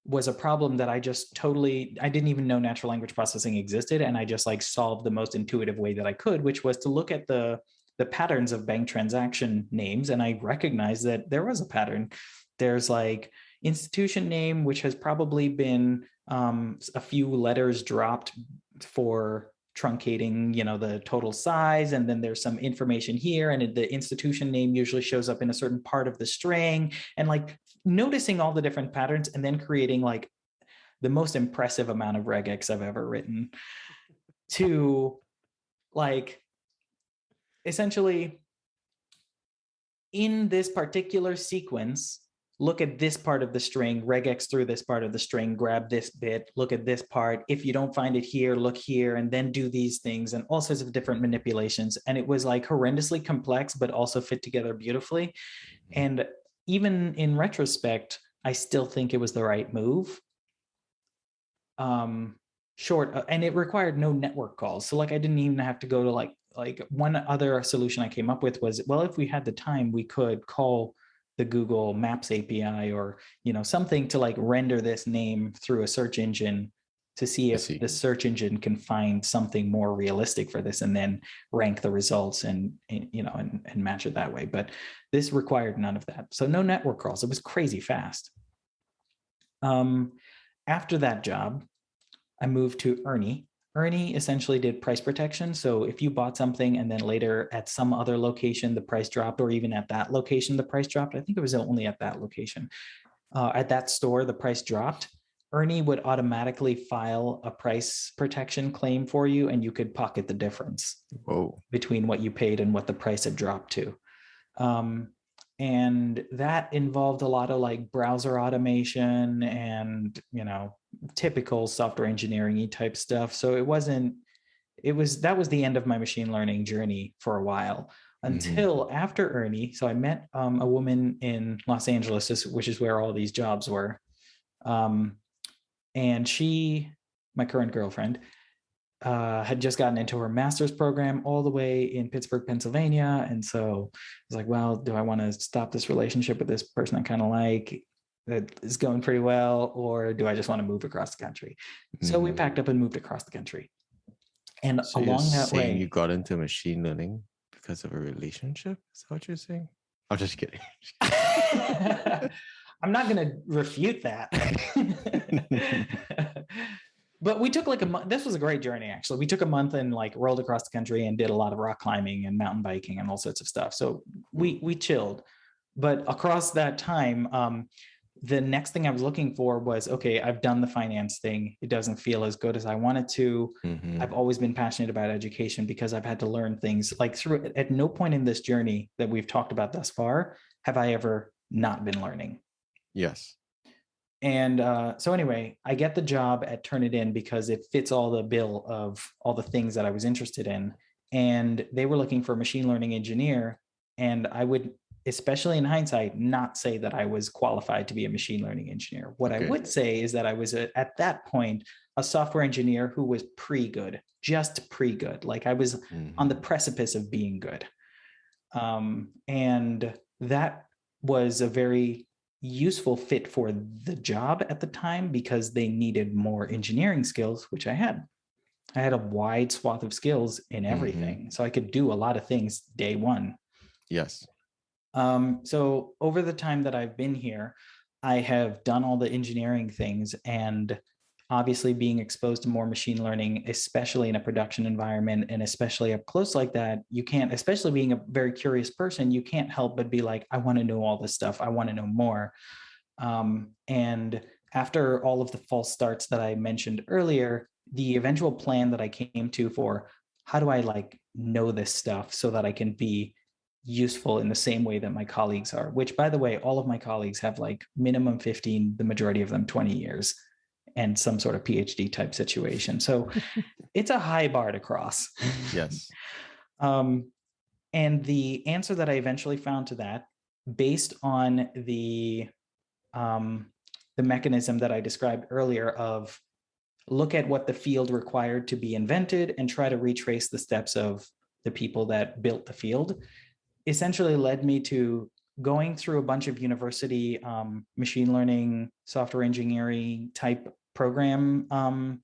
S1: was a problem that I didn't even know natural language processing existed. And I just like solved the most intuitive way that I could, which was to look at the patterns of bank transaction names. And I recognized that there was a pattern. There's like institution name, which has probably been a few letters dropped for truncating, the total size. And then there's some information here. And the institution name usually shows up in a certain part of the string. And like noticing all the different patterns and then creating like the most impressive amount of regex I've ever written to like essentially in this particular sequence, look at this part of the string, regex through this part of the string, grab this bit, look at this part. If you don't find it here, look here, and then do these things and all sorts of different manipulations. And it was like horrendously complex, but also fit together beautifully. And even in retrospect, I still think it was the right move. And it required no network calls. So like I didn't even have to go to like one other solution I came up with was, well, if we had the time, we could call the Google Maps API or, something to like render this name through a search engine to see if the search engine can find something more realistic for this and then rank the results and match it that way. But this required none of that. So no network calls. It was crazy fast. After that job, I moved to Ernie. Ernie essentially did price protection. So if you bought something and then later at some other location, the price dropped, or even at that location, the price dropped. I think it was only at that location. At that store, the price dropped. Ernie would automatically file a price protection claim for you, and you could pocket the difference between what you paid and what the price had dropped to. And that involved a lot of like browser automation and, typical software engineering type stuff. So that was the end of my machine learning journey for a while until after Ernie. So I met a woman in Los Angeles, which is where all these jobs were. And she, my current girlfriend, had just gotten into her master's program all the way in Pittsburgh, Pennsylvania. And so I was like, well, do I want to stop this relationship with this person I kind of like that is going pretty well, or do I just want to move across the country? So we packed up and moved across the country. And
S2: so
S1: along that way,
S2: you got into machine learning because of a relationship? Is that what you're saying? I'm just kidding.
S1: I'm not going to refute that. But we took like a month. This was a great journey, actually. We took a month and like rolled across the country and did a lot of rock climbing and mountain biking and all sorts of stuff. So we chilled. But across that time, the next thing I was looking for was, okay, I've done the finance thing. It doesn't feel as good as I wanted to. I've always been passionate about education because I've had to learn things like through. At no point in this journey that we've talked about thus far have I ever not been learning.
S2: Yes.
S1: And so anyway, I get the job at Turnitin because it fits all the bill of all the things that I was interested in. And they were looking for a machine learning engineer. And I would especially in hindsight, not say that I was qualified to be a machine learning engineer. What I
S2: Okay.
S1: would say is that I was at that point a software engineer who was pre-good, just pre-good. Like I was on the precipice of being good. And that was a very useful fit for the job at the time because they needed more engineering skills, which I had. I had a wide swath of skills in everything. So I could do a lot of things day one.
S2: Yes.
S1: So over the time that I've been here, I have done all the engineering things, and obviously being exposed to more machine learning, especially in a production environment and especially up close like that, you can't, especially being a very curious person, you can't help but be like, I want to know all this stuff. I want to know more. And after all of the false starts that I mentioned earlier, the eventual plan that I came to for how do I like know this stuff so that I can be useful in the same way that my colleagues are, which by the way, all of my colleagues have like minimum 15, the majority of them 20 years and some sort of PhD type situation. So it's a high bar to cross.
S2: Yes.
S1: And the answer that I eventually found to that, based on the mechanism that I described earlier of look at what the field required to be invented and try to retrace the steps of the people that built the field, essentially led me to going through a bunch of university machine learning, software engineering type program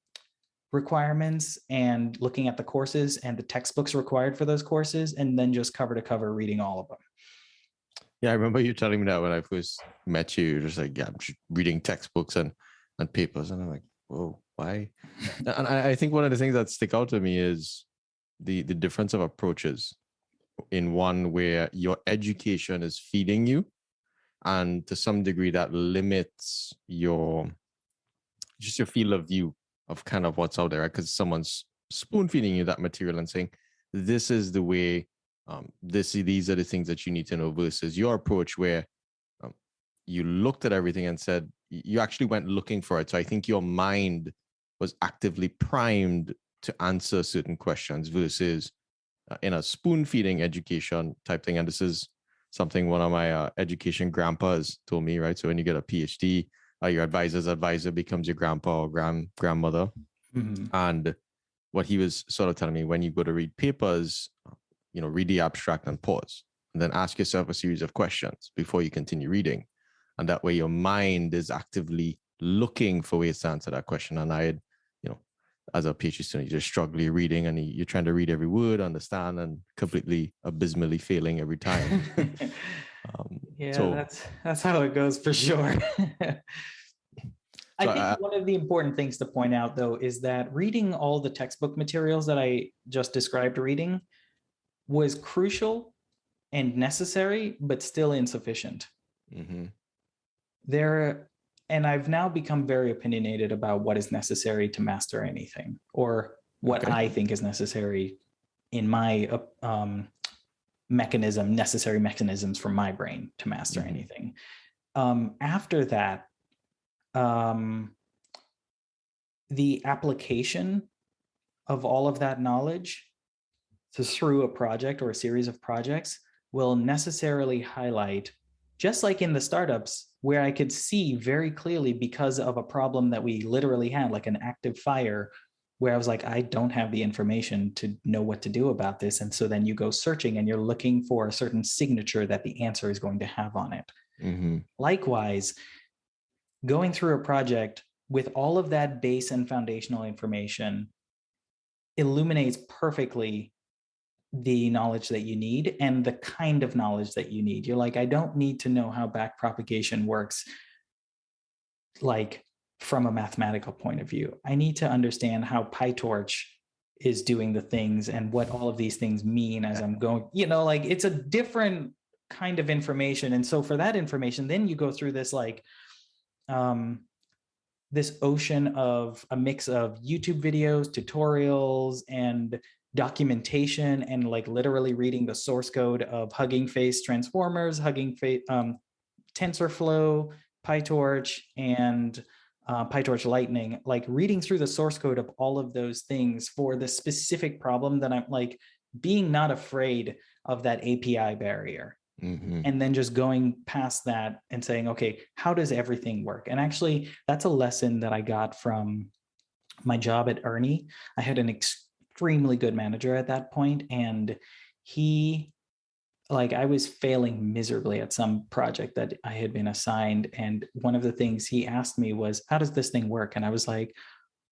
S1: requirements and looking at the courses and the textbooks required for those courses, and then just cover to cover reading all of them.
S2: Yeah, I remember you telling me that when I first met you. You're just like, yeah, I'm just reading textbooks and papers. And I'm like, whoa, why? And I think one of the things that stick out to me is the difference of approaches. In one where your education is feeding you, and to some degree that limits your field of view of kind of what's out there, right? Because someone's spoon feeding you that material and saying, this is the way, these are the things that you need to know, versus your approach where you looked at everything and said, you actually went looking for it. So I think your mind was actively primed to answer certain questions versus in a spoon feeding education type thing. And this is something one of my education grandpas told me, right? So when you get a PhD, your advisor's advisor becomes your grandpa or grandmother. And what he was sort of telling me, when you go to read papers, read the abstract and pause, and then ask yourself a series of questions before you continue reading. And that way your mind is actively looking for ways to answer that question. And I had, as a PhD student, you're just struggling reading and you're trying to read every word, understand, and completely abysmally failing every time.
S1: That's how it goes for sure. I think one of the important things to point out, though, is that reading all the textbook materials that I just described reading was crucial and necessary, but still insufficient. And I've now become very opinionated about what is necessary to master anything, or what I think is necessary in my necessary mechanisms for my brain to master anything. After that, the application of all of that knowledge through a project or a series of projects will necessarily highlight, just like in the startups, where I could see very clearly because of a problem that we literally had, like an active fire, where I was like, I don't have the information to know what to do about this. And so then you go searching and you're looking for a certain signature that the answer is going to have on it. Likewise, going through a project with all of that base and foundational information illuminates perfectly the knowledge that you need and the kind of knowledge that you need. You're like, I don't need to know how backpropagation works, like from a mathematical point of view. I need to understand how PyTorch is doing the things and what all of these things mean as I'm going, like it's a different kind of information. And so for that information, then you go through this like this ocean of a mix of YouTube videos, tutorials, and documentation, and like literally reading the source code of Hugging Face transformers, Hugging Face, TensorFlow, PyTorch, and PyTorch Lightning, like reading through the source code of all of those things for the specific problem that I'm like being not afraid of that API barrier.
S2: Mm-hmm.
S1: and then just going past that and saying, okay, how does everything work? And actually, that's a lesson that I got from my job at Ernie. I had an extremely good manager at that point, and he, like, I was failing miserably at some project that I had been assigned. And one of the things he asked me was, how does this thing work? And I was like,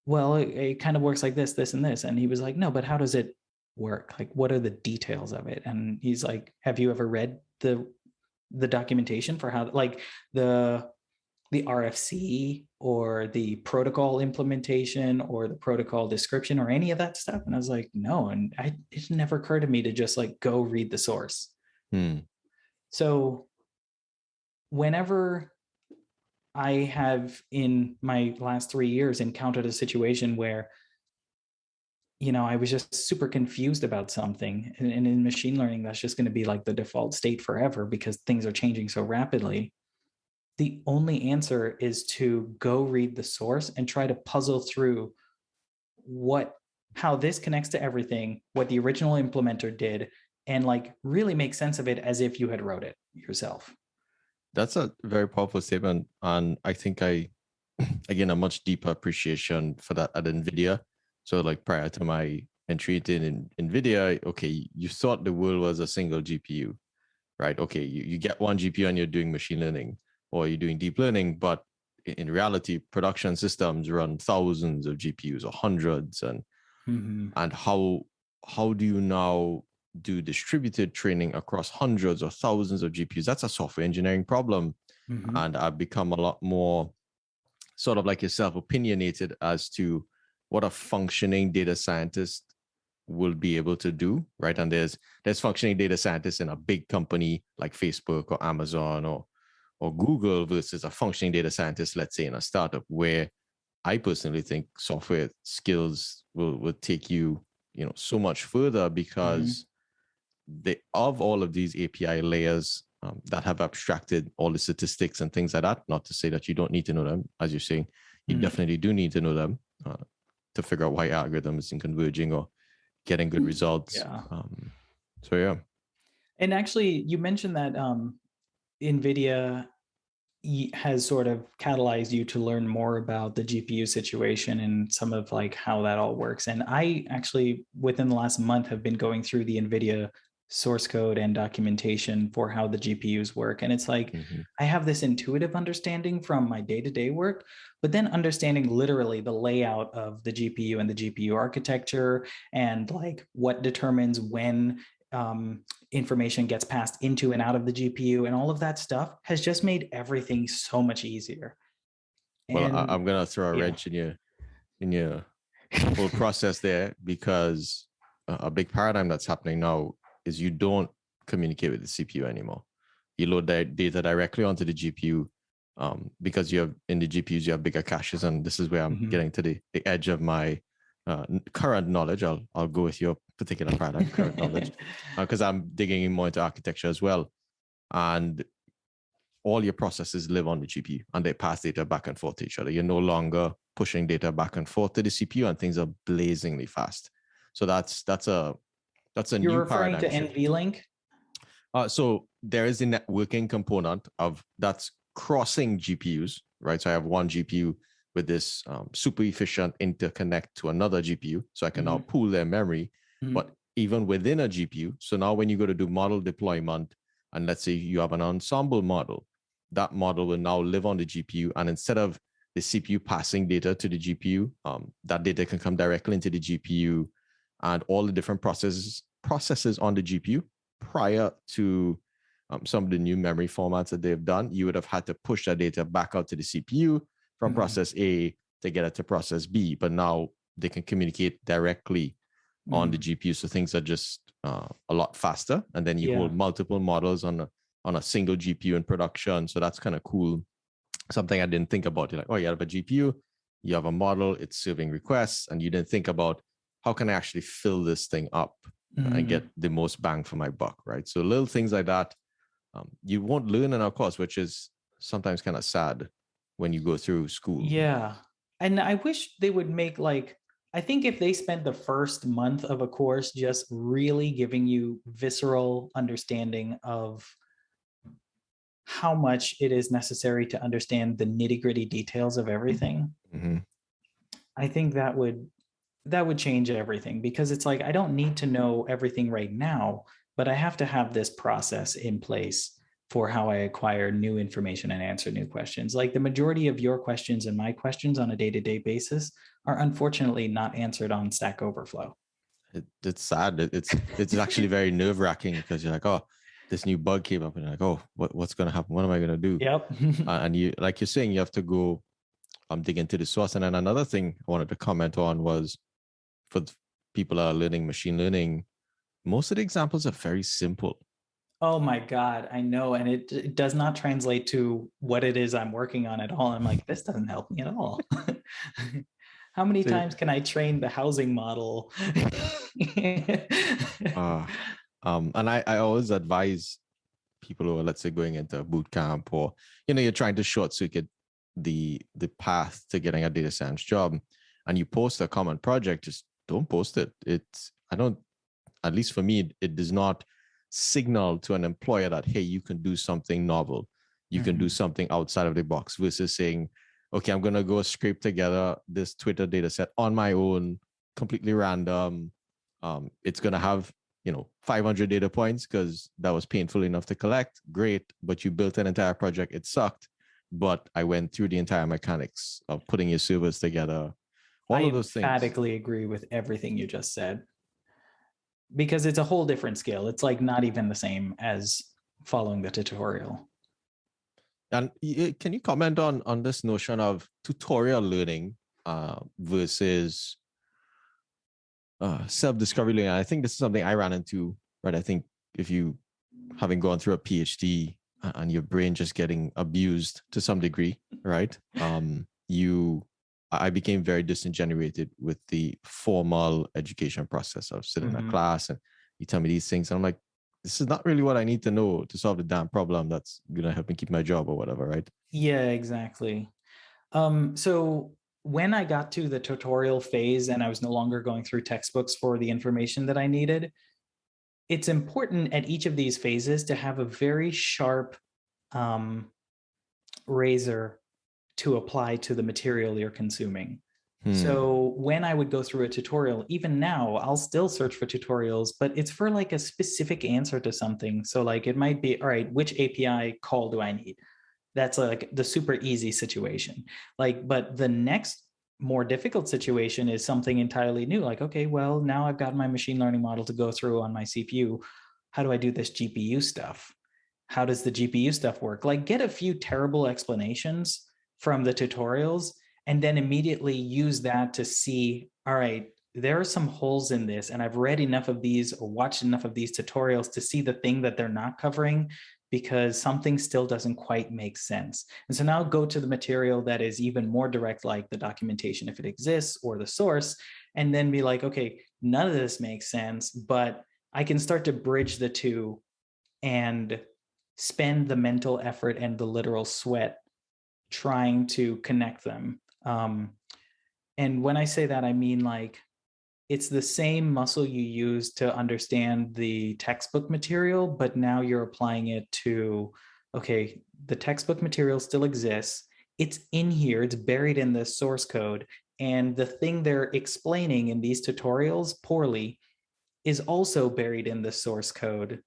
S1: well, it kind of works like this, and this. And he was like, no, but how does it work? Like, what are the details of it? And he's like, have you ever read the documentation for how, like, the RFC or the protocol implementation or the protocol description or any of that stuff? And I was like, no. And it never occurred to me to just like go read the source. So whenever I have in my last 3 years encountered a situation where, I was just super confused about something, and in machine learning, that's just going to be like the default state forever because things are changing so rapidly. The only answer is to go read the source and try to puzzle through how this connects to everything, what the original implementer did, and like really make sense of it as if you had wrote it yourself.
S2: That's a very powerful statement. And I think again, a much deeper appreciation for that at NVIDIA. So like prior to my entry in NVIDIA, okay, you thought the world was a single GPU, right? Okay, you get one GPU and you're doing machine learning or you're doing deep learning, but in reality, production systems run thousands of GPUs or hundreds. And how do you now do distributed training across hundreds or thousands of GPUs? That's a software engineering problem. And I've become a lot more sort of like yourself, opinionated as to what a functioning data scientist will be able to do, right? And there's functioning data scientists in a big company like Facebook or Amazon or Google versus a functioning data scientist, let's say in a startup, where I personally think software skills will take you, so much further because of all of these API layers that have abstracted all the statistics and things like that. Not to say that you don't need to know them, as you're saying, you definitely do need to know them to figure out why algorithms are converging or getting good results.
S1: Yeah.
S2: So yeah.
S1: And actually, you mentioned that NVIDIA has sort of catalyzed you to learn more about the GPU situation and some of like how that all works. And I actually, within the last month, have been going through the NVIDIA source code and documentation for how the GPUs work. And it's like, I have this intuitive understanding from my day-to-day work, but then understanding literally the layout of the GPU and the GPU architecture and like what determines when information gets passed into and out of the GPU and all of that stuff has just made everything so much easier.
S2: Well, I'm gonna throw a wrench in your whole process there, because a big paradigm that's happening now is you don't communicate with the CPU anymore. You load that data directly onto the GPU because you have in the GPUs you have bigger caches, and this is where I'm getting to the edge of my current knowledge. I'll go with your particular paradigm, current knowledge, because I'm digging in more into architecture as well. And all your processes live on the GPU and they pass data back and forth to each other. You're no longer pushing data back and forth to the CPU, and things are blazingly fast. So that's a
S1: You're
S2: new paradigm
S1: referring to
S2: shift.
S1: NVLink?
S2: So there is a networking component of that's crossing GPUs, right? So I have one GPU with this super efficient interconnect to another GPU, so I can now pool their memory. But even within a GPU, so now when you go to do model deployment, and let's say you have an ensemble model, that model will now live on the GPU, and instead of the CPU passing data to the GPU, that data can come directly into the GPU, and all the different processes on the GPU. Prior to some of the new memory formats that they've done, you would have had to push that data back out to the CPU from process A to get it to process B. But now they can communicate directly on the GPU, so things are just a lot faster. And then you hold multiple models on a single GPU in production. So that's kind of cool. Something I didn't think about. You're like, oh, you have a GPU, you have a model, it's serving requests, and you didn't think about how can I actually fill this thing up and get the most bang for my buck, right? So little things like that, you won't learn in our course, which is sometimes kind of sad when you go through school.
S1: Yeah. And I wish they would make like, I think if they spent the first month of a course just really giving you visceral understanding of how much it is necessary to understand the nitty-gritty details of everything,
S2: Mm-hmm.
S1: I think that would change everything, because it's like I don't need to know everything right now, but I have to have this process in place for how I acquire new information and answer new questions. Like the majority of your questions and my questions on a day-to-day basis are unfortunately not answered on Stack Overflow.
S2: It's sad. It's actually very nerve wracking because you're like, oh, this new bug came up, and you're like, oh, what's gonna happen? What am I gonna do?
S1: Yep.
S2: And you, like you're saying, you have to go dig into the source. And then another thing I wanted to comment on was for people that are learning machine learning, most of the examples are very simple.
S1: Oh my God, I know. And it does not translate to what it is I'm working on at all. I'm like, this doesn't help me at all. How many
S2: So,
S1: times can I train the housing model?
S2: uh, and I always advise people who are, let's say, going into a boot camp, or you're trying to short circuit the path to getting a data science job, and you post a common project, just don't post it. I don't, at least for me, it does not signal to an employer that, hey, you can do something novel, you can do something outside of the box, versus saying, okay, I'm gonna go scrape together this Twitter data set on my own, completely random. It's gonna have 500 data points because that was painful enough to collect. Great, but you built an entire project. It sucked, but I went through the entire mechanics of putting your servers together.
S1: I
S2: All of those things.
S1: emphatically agree with everything you just said, because it's a whole different scale. It's like not even the same as following the tutorial.
S2: And can you comment on this notion of tutorial learning versus self-discovery learning? I think this is something I ran into, right? I think if you, having gone through a PhD and your brain just getting abused to some degree, right? I became very disingenuated with the formal education process of sitting in a class and you tell me these things. And I'm like, this is not really what I need to know to solve the damn problem that's going to help me keep my job or whatever, right?
S1: Yeah, exactly. So when I got to the tutorial phase and I was no longer going through textbooks for the information that I needed, it's important at each of these phases to have a very sharp razor to apply to the material you're consuming. So when I would go through a tutorial, even now, I'll still search for tutorials, but it's for like a specific answer to something. So like it might be, all right, which API call do I need? That's like the super easy situation. Like, but the next more difficult situation is something entirely new. Like, okay, well, now I've got my machine learning model to go through on my CPU. How do I do this GPU stuff? How does the GPU stuff work? Like, get a few terrible explanations from the tutorials and then immediately use that to see, all right, there are some holes in this, and I've read enough of these or watched enough of these tutorials to see the thing that they're not covering, because something still doesn't quite make sense. And so now go to the material that is even more direct, like the documentation, if it exists, or the source, and then be like, okay, none of this makes sense, but I can start to bridge the two and spend the mental effort and the literal sweat trying to connect them. And when I say that, I mean like it's the same muscle you use to understand the textbook material, but now you're applying it to, okay, the textbook material still exists. It's in here, it's buried in the source code. And the thing they're explaining in these tutorials poorly is also buried in the source code.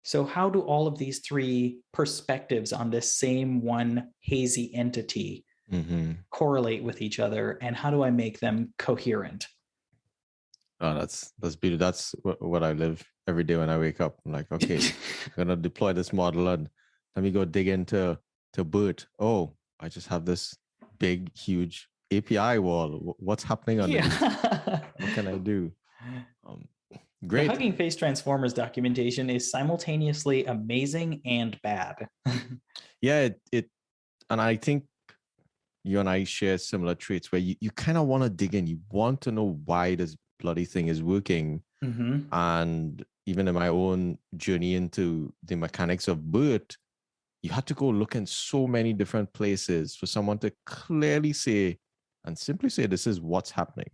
S1: So how do all of these three perspectives on this same one hazy entity correlate with each other? And how do I make them coherent?
S2: Oh, that's beautiful. That's what I live every day when I wake up. I'm like, okay, I'm gonna deploy this model and let me go dig into BERT. Oh, I just have this big, huge API wall. What's happening underneath?
S1: Yeah.
S2: What can I do?
S1: The
S2: Great.
S1: Hugging Face Transformers documentation is simultaneously amazing and bad.
S2: Yeah, and I think you and I share similar traits where you kind of want to dig in. You want to know why this bloody thing is working. And even in my own journey into the mechanics of BERT, you had to go look in so many different places for someone to clearly say and simply say, this is what's happening.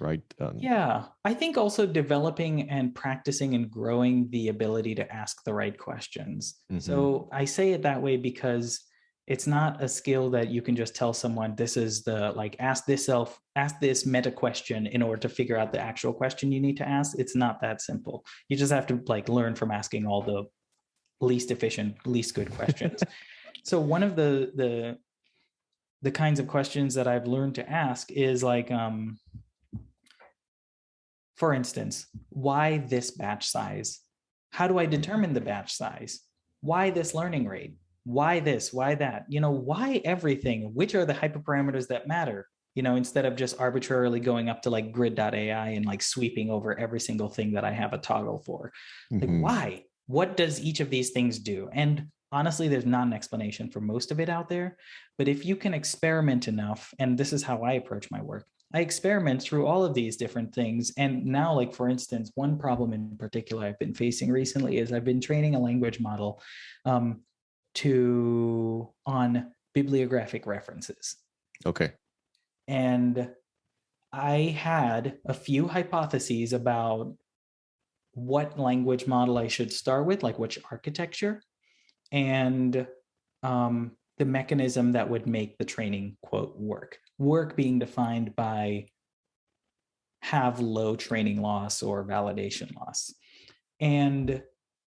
S2: right?
S1: Yeah, I think also developing and practicing and growing the ability to ask the right questions. So I say it that way because it's not a skill that you can just tell someone this is the like ask this meta question in order to figure out the actual question you need to ask. It's not that simple. You just have to like learn from asking all the least efficient, least good questions. So one of the kinds of questions that I've learned to ask is like for instance, why this batch size? How do I determine the batch size? Why this learning rate? Why this? Why that? Why everything? Which are the hyperparameters that matter? Instead of just arbitrarily going up to like grid.ai and like sweeping over every single thing that I have a toggle for. Like, why? What does each of these things do? And honestly, there's not an explanation for most of it out there. But if you can experiment enough, and this is how I approach my work, I experiment through all of these different things. And now, like, for instance, one problem in particular I've been facing recently is I've been training a language model on bibliographic references.
S2: Okay.
S1: And I had a few hypotheses about what language model I should start with, like which architecture, and the mechanism that would make the training, quote, work. Work being defined by have low training loss or validation loss. And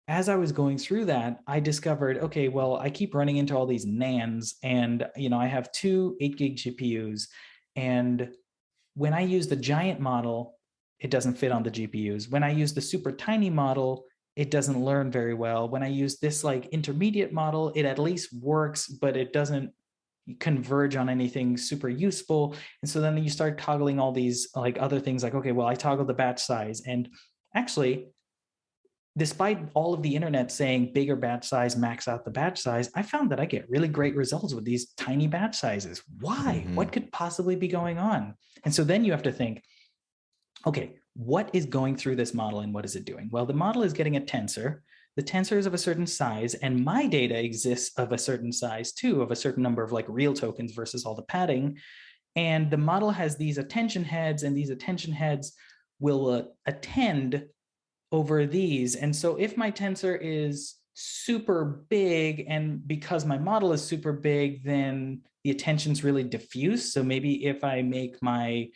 S1: as I was going through that, I discovered, okay, well, I keep running into all these NANDs, and I have two 8 gig GPUs, and when I use the giant model, it doesn't fit on the GPUs. When I use the super tiny model, it doesn't learn very well. When I use this like intermediate model, it at least works, but it doesn't converge on anything super useful. And so then you start toggling all these like other things like, okay, well, I toggle the batch size. And actually, despite all of the internet saying bigger batch size, max out the batch size, I found that I get really great results with these tiny batch sizes. Why? What could possibly be going on? And so then you have to think, okay, what is going through this model and what is it doing? Well, the model is getting a tensor. The tensor is of a certain size, and my data exists of a certain size too, of a certain number of like real tokens versus all the padding. And the model has these attention heads, and these attention heads will attend over these. And so if my tensor is super big, and because my model is super big, then the attention's really diffuse. So maybe if I make my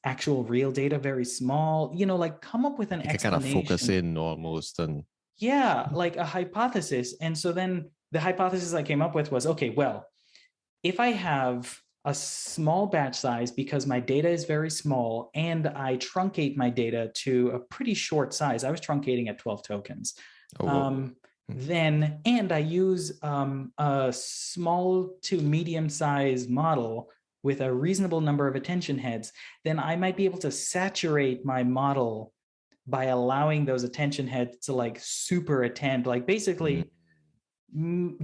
S1: actual real data very small, like come up with an explanation.
S2: Kind of focus in almost. And
S1: yeah, like a hypothesis. And so then the hypothesis I came up with was, okay, well, if I have a small batch size because my data is very small and I truncate my data to a pretty short size, I was truncating at 12 tokens. Then, and I use a small to medium size model with a reasonable number of attention heads, then I might be able to saturate my model by allowing those attention heads to like super attend, like basically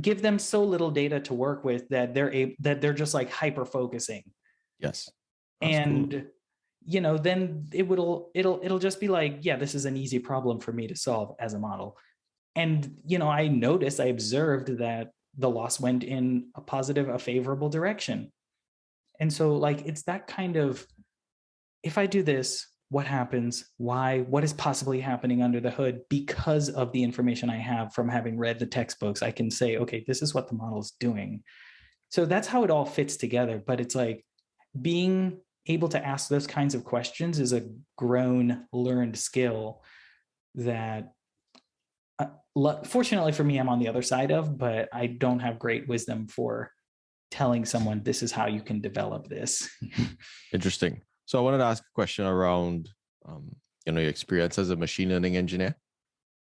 S1: give them so little data to work with that they're just like hyper focusing.
S2: Yes.
S1: And cool. Then it'll just be like, yeah, this is an easy problem for me to solve as a model. And I observed that the loss went in a favorable direction. And so like it's that kind of, if I do this, what happens? Why? What is possibly happening under the hood? Because of the information I have from having read the textbooks, I can say, okay, this is what the model is doing. So that's how it all fits together. But it's like being able to ask those kinds of questions is a grown, learned skill that fortunately for me, I'm on the other side of, but I don't have great wisdom for telling someone this is how you can develop this.
S2: Interesting. So I wanted to ask a question around, your experience as a machine learning engineer.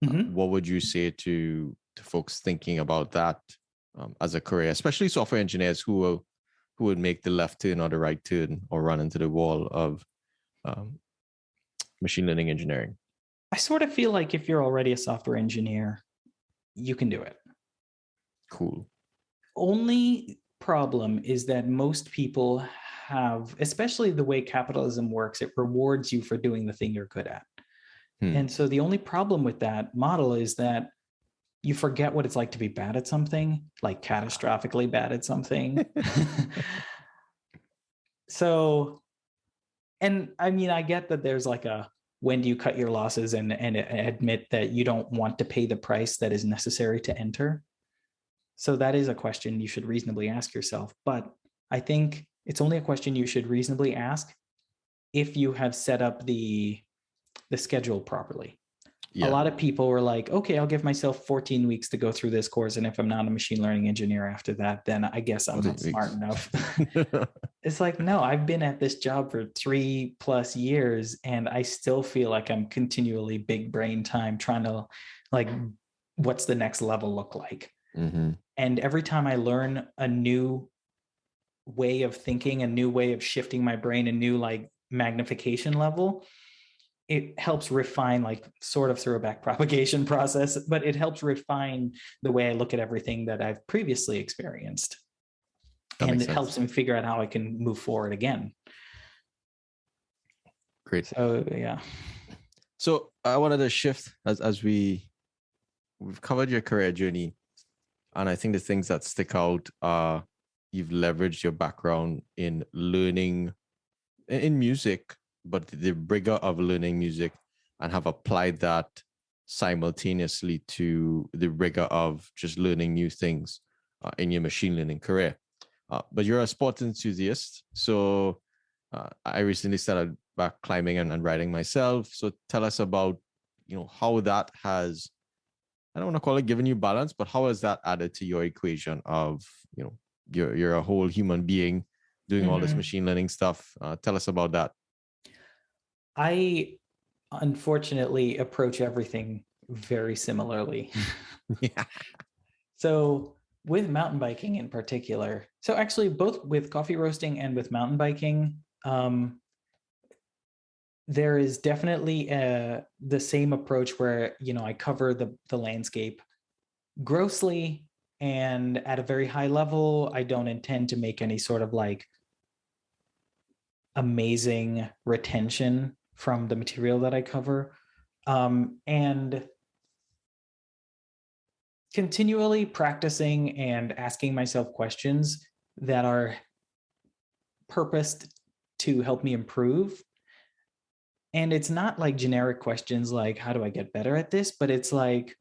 S2: What would you say to folks thinking about that as a career, especially software engineers who would make the left turn or the right turn or run into the wall of machine learning engineering?
S1: I sort of feel like if you're already a software engineer, you can do it.
S2: Cool.
S1: Only problem is that most people have, especially the way capitalism works, it rewards you for doing the thing you're good at. And so the only problem with that model is that you forget what it's like to be bad at something, like catastrophically bad at something. So And I mean, I get that there's like a, when do you cut your losses and admit that you don't want to pay the price that is necessary to enter? So that is a question you should reasonably ask yourself. But I think it's only a question you should reasonably ask if you have set up the schedule properly. A
S2: Yeah.
S1: lot of people were like, okay, I'll give myself 14 weeks to go through this course. And if I'm not a machine learning engineer after that, then I guess I'm not smart enough. It's like, no, I've been at this job for 3+ years and I still feel like I'm continually big brain time trying to like, what's the next level look like?
S2: Mm-hmm.
S1: And every time I learn a new way of thinking, a new way of shifting my brain, a new like magnification level, it helps refine, like sort of through a back propagation process, but it helps refine the way I look at everything that I've previously experienced.
S2: That
S1: And
S2: makes
S1: it
S2: sense.
S1: helps me figure out how I can move forward again.
S2: Great.
S1: So yeah.
S2: So I wanted to shift as we've covered your career journey, and I think the things that stick out are you've leveraged your background in learning in music, but the rigor of learning music, and have applied that simultaneously to the rigor of just learning new things in your machine learning career. But you're a sports enthusiast, so I recently started back climbing and riding myself. So tell us about, how that has, I don't want to call it giving you balance, but how has that added to your equation of, you're a whole human being doing all this machine learning stuff. Tell us about that.
S1: I unfortunately approach everything very similarly.
S2: Yeah.
S1: So with mountain biking in particular, so actually both with coffee roasting and with mountain biking, there is definitely the same approach where, I cover the landscape grossly and at a very high level. I don't intend to make any sort of like amazing retention from the material that I cover. And continually practicing and asking myself questions that are purposed to help me improve. And it's not like generic questions like, how do I get better at this? But it's like,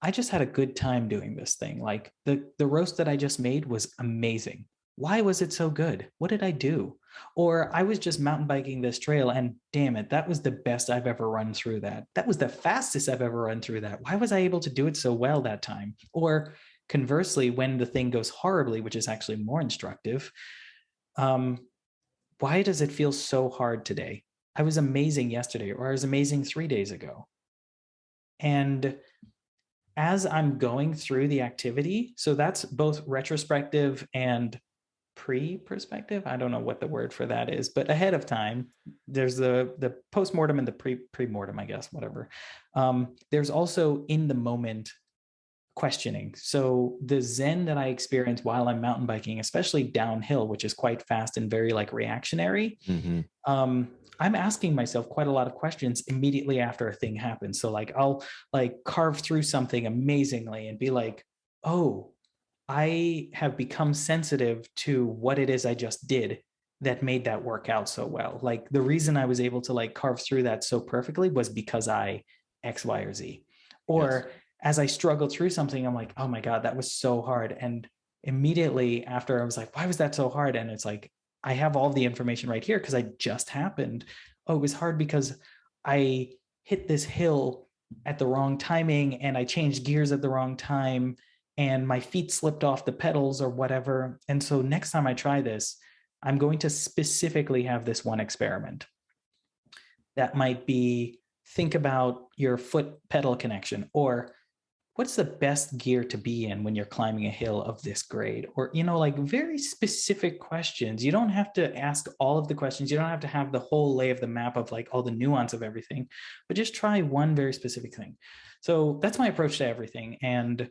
S1: I just had a good time doing this thing. Like the roast that I just made was amazing. Why was it so good? What did I do? Or I was just mountain biking this trail and damn it, that was the best I've ever run through that. That was the fastest I've ever run through that. Why was I able to do it so well that time? Or conversely, when the thing goes horribly, which is actually more instructive, why does it feel so hard today? I was amazing yesterday, or I was amazing 3 days ago. And as I'm going through the activity, so that's both retrospective and pre-perspective. I don't know what the word for that is, but ahead of time, there's the post-mortem and the pre-mortem, I guess, whatever. There's also in the moment questioning. So the zen that I experience while I'm mountain biking, especially downhill, which is quite fast and very like reactionary, I'm asking myself quite a lot of questions immediately after a thing happens. So like I'll like carve through something amazingly and be like, oh, I have become sensitive to what it is I just did that made that work out so well. Like the reason I was able to like carve through that so perfectly was because I X, Y, or Z. Or as I struggled through something, I'm like, oh my God, that was so hard. And immediately after, I was like, why was that so hard? And it's like, I have all the information right here because I just happened. Oh, it was hard because I hit this hill at the wrong timing and I changed gears at the wrong time and my feet slipped off the pedals or whatever. And so next time I try this, I'm going to specifically have this one experiment. That might be think about your foot pedal connection, or what's the best gear to be in when you're climbing a hill of this grade? Or, like very specific questions. You don't have to ask all of the questions. You don't have to have the whole lay of the map of like all the nuance of everything, but just try one very specific thing. So that's my approach to everything. And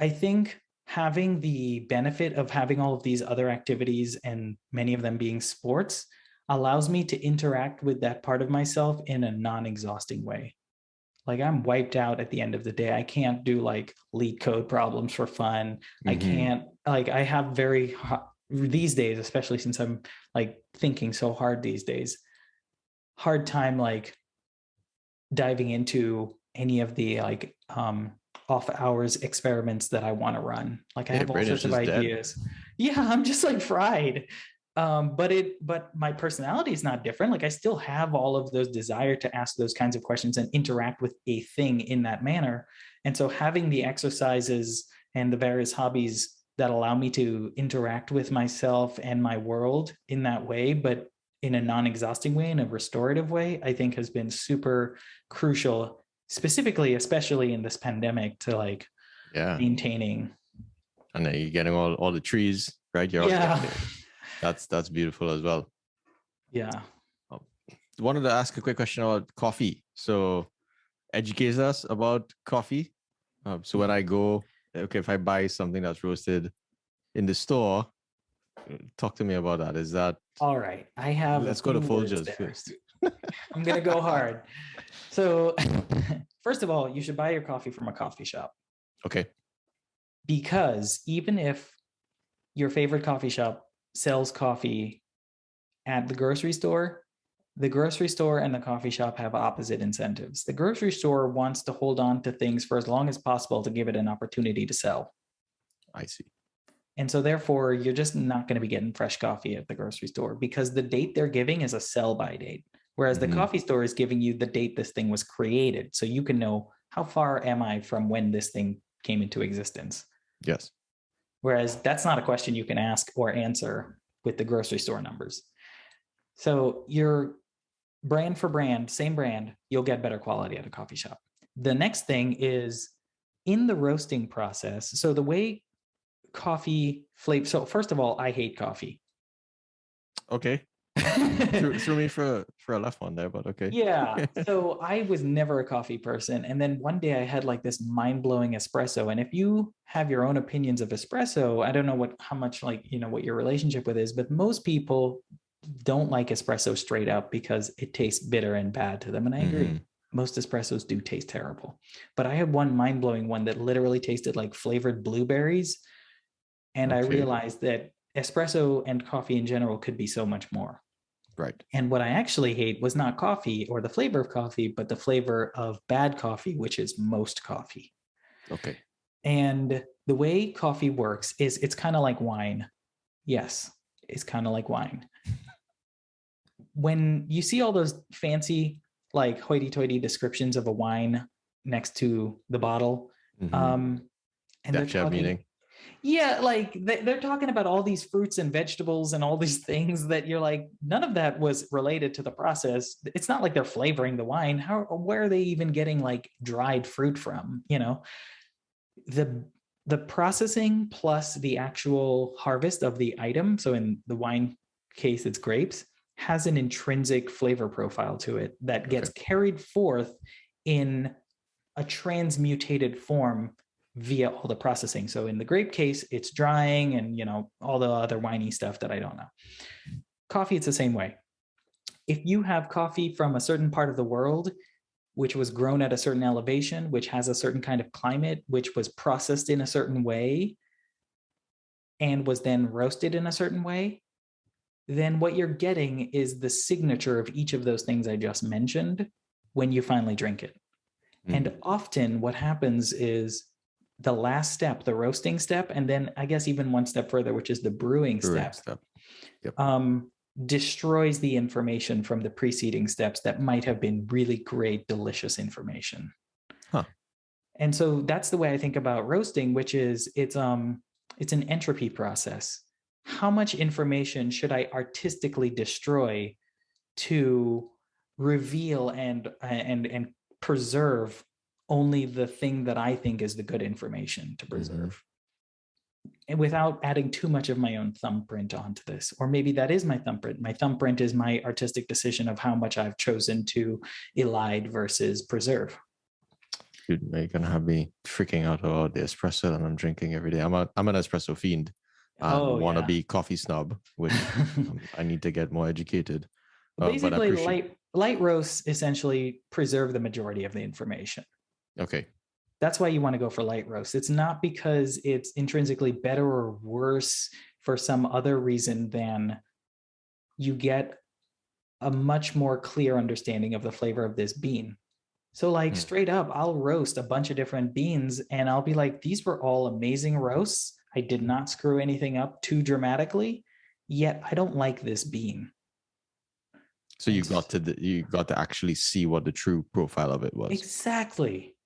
S1: I think having the benefit of having all of these other activities and many of them being sports allows me to interact with that part of myself in a non-exhausting way. Like I'm wiped out at the end of the day. I can't do like lead code problems for fun. I can't, like I have very these days, especially since I'm like thinking so hard these days, hard time like diving into any of the like off hours experiments that I want to run. Like I
S2: Yeah,
S1: have all
S2: brain is
S1: sorts of
S2: just dead.
S1: ideas. Yeah, I'm just like fried. But my personality is not different. Like I still have all of those desire to ask those kinds of questions and interact with a thing in that manner. And so having the exercises and the various hobbies that allow me to interact with myself and my world in that way, but in a non-exhausting way, in a restorative way, I think has been super crucial, specifically, especially in this pandemic, to like
S2: Yeah.
S1: maintaining.
S2: And then you're getting all the trees, right?
S1: Yeah.
S2: That's beautiful as well.
S1: Yeah.
S2: Wanted to ask a quick question about coffee. So educate us about coffee. So when I go, okay, if I buy something that's roasted in the store, talk to me about that. Is that
S1: all right? I have
S2: let's
S1: a
S2: go to
S1: few words
S2: Folgers
S1: there.
S2: first.
S1: I'm gonna go hard. So first of all, you should buy your coffee from a coffee shop.
S2: Okay.
S1: Because even if your favorite coffee shop sells coffee at the grocery store and the coffee shop have opposite incentives. The grocery store wants to hold on to things for as long as possible to give it an opportunity to sell.
S2: I see.
S1: And so therefore, you're just not going to be getting fresh coffee at the grocery store because the date they're giving is a sell-by date. Whereas the coffee store is giving you the date this thing was created. So you can know how far am I from when this thing came into existence.
S2: Yes.
S1: Whereas that's not a question you can ask or answer with the grocery store numbers. So you're brand for brand, same brand, you'll get better quality at a coffee shop. The next thing is in the roasting process. So the way coffee flavor. So first of all, I hate coffee.
S2: Okay. threw me for a left one there, but okay.
S1: Yeah. So I was never a coffee person. And then one day I had like this mind-blowing espresso. And if you have your own opinions of espresso, I don't know how much like, what your relationship with is, but most people don't like espresso straight up because it tastes bitter and bad to them. And I agree. Most espressos do taste terrible. But I had one mind-blowing one that literally tasted like flavored blueberries. And I realized that espresso and coffee in general could be so much more.
S2: Right.
S1: And what I actually hate was not coffee or the flavor of coffee, but the flavor of bad coffee, which is most coffee.
S2: Okay.
S1: And the way coffee works is it's kind of like wine. Yes, it's kind of like wine. When you see all those fancy, like hoity-toity descriptions of a wine next to the bottle, and they're talking, yeah, like they're talking about all these fruits and vegetables and all these things that you're like, none of that was related to the process. It's not like they're flavoring the wine. Where are they even getting like dried fruit from? The processing plus the actual harvest of the item. So in the wine case, it's grapes, has an intrinsic flavor profile to it that gets carried forth in a transmutated form via all the processing. So in the grape case, it's drying and, all the other winey stuff that I don't know. Coffee, it's the same way. If you have coffee from a certain part of the world, which was grown at a certain elevation, which has a certain kind of climate, which was processed in a certain way, and was then roasted in a certain way, then what you're getting is the signature of each of those things I just mentioned when you finally drink it. And often what happens is the last step, the roasting step, and then I guess even one step further, which is the brewing step.
S2: Yep.
S1: Destroys the information from the preceding steps that might have been really great, delicious information. And so that's the way I think about roasting, which is it's an entropy process. How much information should I artistically destroy to reveal and preserve only the thing that I think is the good information to preserve, and without adding too much of my own thumbprint onto this? Or maybe that is my thumbprint. My thumbprint is my artistic decision of how much I've chosen to elide versus preserve.
S2: Dude, you're gonna have me freaking out about the espresso that I'm drinking every day. I'm an espresso fiend and want to be coffee snob, which I need to get more educated.
S1: Basically, light roasts essentially preserve the majority of the information.
S2: Okay.
S1: That's why you want to go for light roast. It's not because it's intrinsically better or worse for some other reason than you get a much more clear understanding of the flavor of this bean. So like straight up, I'll roast a bunch of different beans and I'll be like, these were all amazing roasts. I did not screw anything up too dramatically, yet I don't like this bean.
S2: So you got to actually see what the true profile of it was.
S1: Exactly.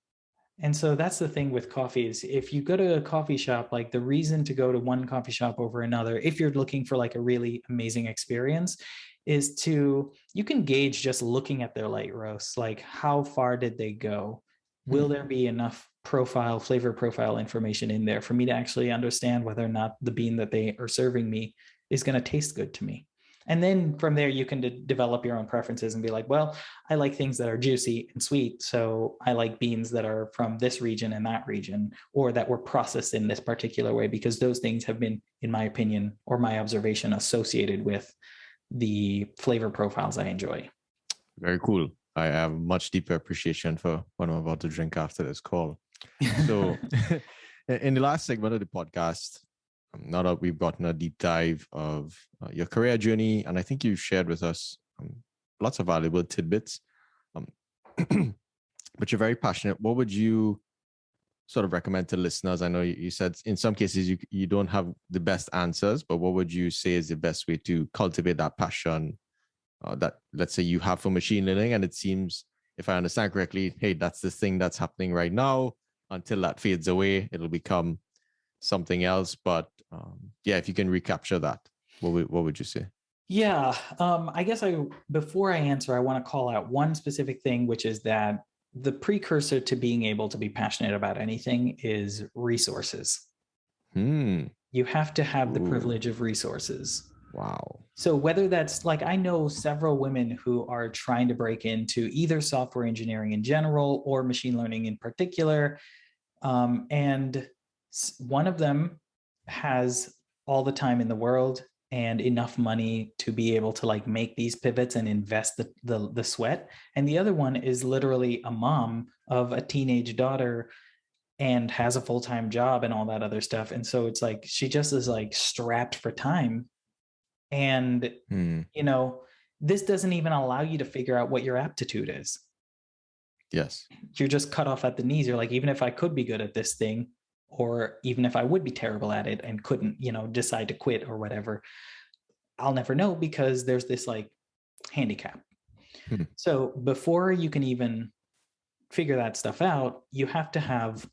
S1: And so that's the thing with coffee is if you go to a coffee shop, like the reason to go to one coffee shop over another, if you're looking for like a really amazing experience, is you can gauge just looking at their light roasts, like how far did they go? Will there be enough flavor profile information in there for me to actually understand whether or not the bean that they are serving me is going to taste good to me? And then from there, you can develop your own preferences and be like, well, I like things that are juicy and sweet. So I like beans that are from this region and that region, or that were processed in this particular way, because those things have been, in my opinion, or my observation, associated with the flavor profiles I enjoy.
S2: Very cool. I have much deeper appreciation for what I'm about to drink after this call. So in the last segment of the podcast, now that we've gotten a deep dive of your career journey, and I think you've shared with us lots of valuable tidbits, but you're very passionate. What would you sort of recommend to listeners? I know you said in some cases you don't have the best answers, but what would you say is the best way to cultivate that passion that, let's say, you have for machine learning? And it seems, if I understand correctly, hey, that's the thing that's happening right now. Until that fades away, it'll become something else. But if you can recapture that, what would you say?
S1: Yeah, I guess before I answer, I want to call out one specific thing, which is that the precursor to being able to be passionate about anything is resources. You have to have the privilege of resources.
S2: Wow.
S1: So whether that's like, I know several women who are trying to break into either software engineering in general or machine learning in particular. And one of them has all the time in the world and enough money to be able to like make these pivots and invest the sweat. And the other one is literally a mom of a teenage daughter and has a full-time job and all that other stuff. And so it's like, she just is like strapped for time. And, this doesn't even allow you to figure out what your aptitude is.
S2: Yes.
S1: You're just cut off at the knees. You're like, even if I could be good at this thing, or even if I would be terrible at it and couldn't, decide to quit or whatever, I'll never know because there's this like handicap. So before you can even figure that stuff out, you have to have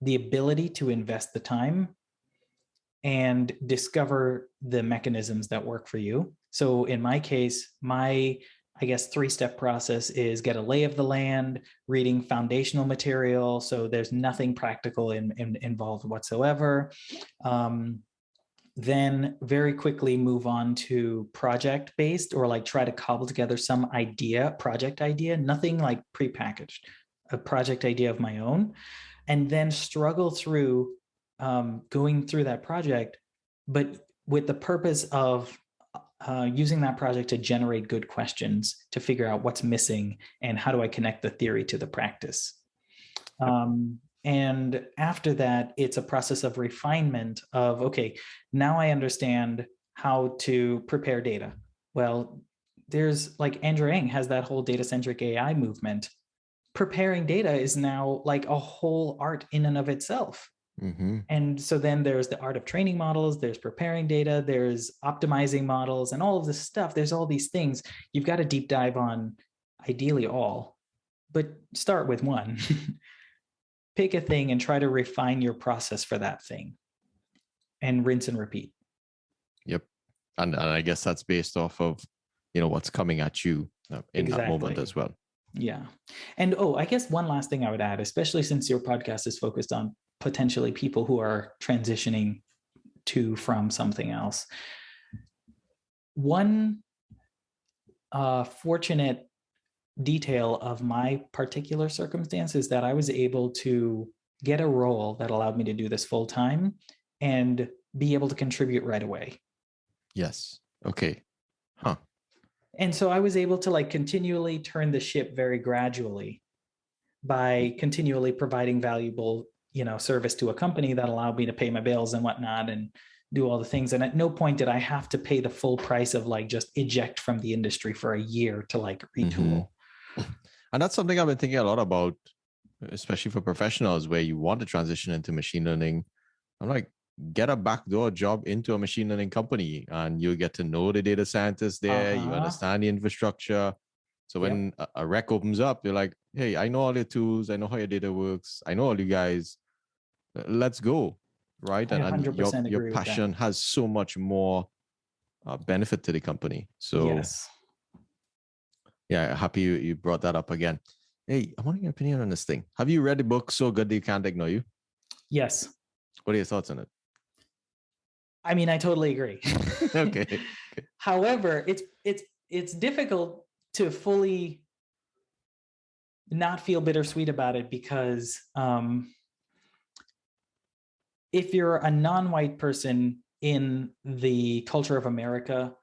S1: the ability to invest the time and discover the mechanisms that work for you. So in my case, I guess 3-step process is get a lay of the land, reading foundational material. So there's nothing practical involved whatsoever. Then very quickly move on to project-based, or like try to cobble together some project idea, nothing like prepackaged, a project idea of my own, and then struggle through going through that project, but with the purpose of using that project to generate good questions to figure out what's missing and how do I connect the theory to the practice. And after that, it's a process of refinement of, okay, now I understand how to prepare data. Well, there's like Andrew Ng has that whole data-centric AI movement. Preparing data is now like a whole art in and of itself. And so then there's the art of training models, there's preparing data, there's optimizing models, and all of this stuff. There's all these things you've got to deep dive on, ideally all, but start with one. Pick a thing and try to refine your process for that thing and rinse and repeat.
S2: Yep. And I guess that's based off of, what's coming at you in that moment as well.
S1: Yeah. And I guess one last thing I would add, especially since your podcast is focused on potentially people who are transitioning from something else. One fortunate detail of my particular circumstance is that I was able to get a role that allowed me to do this full time and be able to contribute right away.
S2: Yes. Okay. Huh.
S1: And so I was able to like continually turn the ship very gradually by continually providing valuable, service to a company that allowed me to pay my bills and whatnot, and do all the things. And at no point did I have to pay the full price of like just eject from the industry for a year to like retool.
S2: And that's something I've been thinking a lot about, especially for professionals where you want to transition into machine learning. I'm like, get a backdoor job into a machine learning company and you get to know the data scientists there. You understand the infrastructure. So when a rec opens up, you're like, hey, I know all your tools. I know how your data works. I know all you guys. Let's go. Right.
S1: I
S2: And
S1: 100%
S2: your
S1: agree with that.
S2: passion has so much more benefit to the company. So
S1: Yes.
S2: yeah, happy you brought that up again. Hey, I want your opinion on this thing. Have you read the book So Good They Can't Ignore You?
S1: Yes.
S2: What are your thoughts on it?
S1: I mean, I totally agree.
S2: Okay.
S1: However, it's difficult to fully not feel bittersweet about it because if you're a non-white person in the culture of America,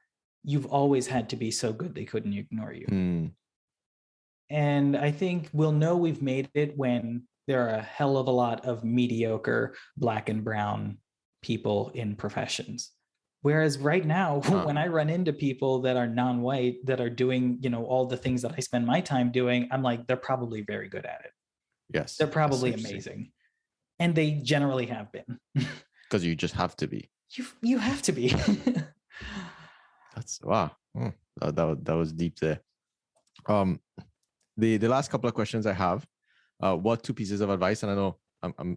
S1: you've always had to be so good they couldn't ignore you. And I think we'll know we've made it when there are a hell of a lot of mediocre black and brown people in professions. Whereas right now, when I run into people that are non-white that are doing, all the things that I spend my time doing, I'm like, they're probably very good at it.
S2: Yes.
S1: They're probably amazing. And they generally have been.
S2: Because you just have to be.
S1: You have to be.
S2: That's wow. That was deep there. The last couple of questions I have, what 2 pieces of advice, and I know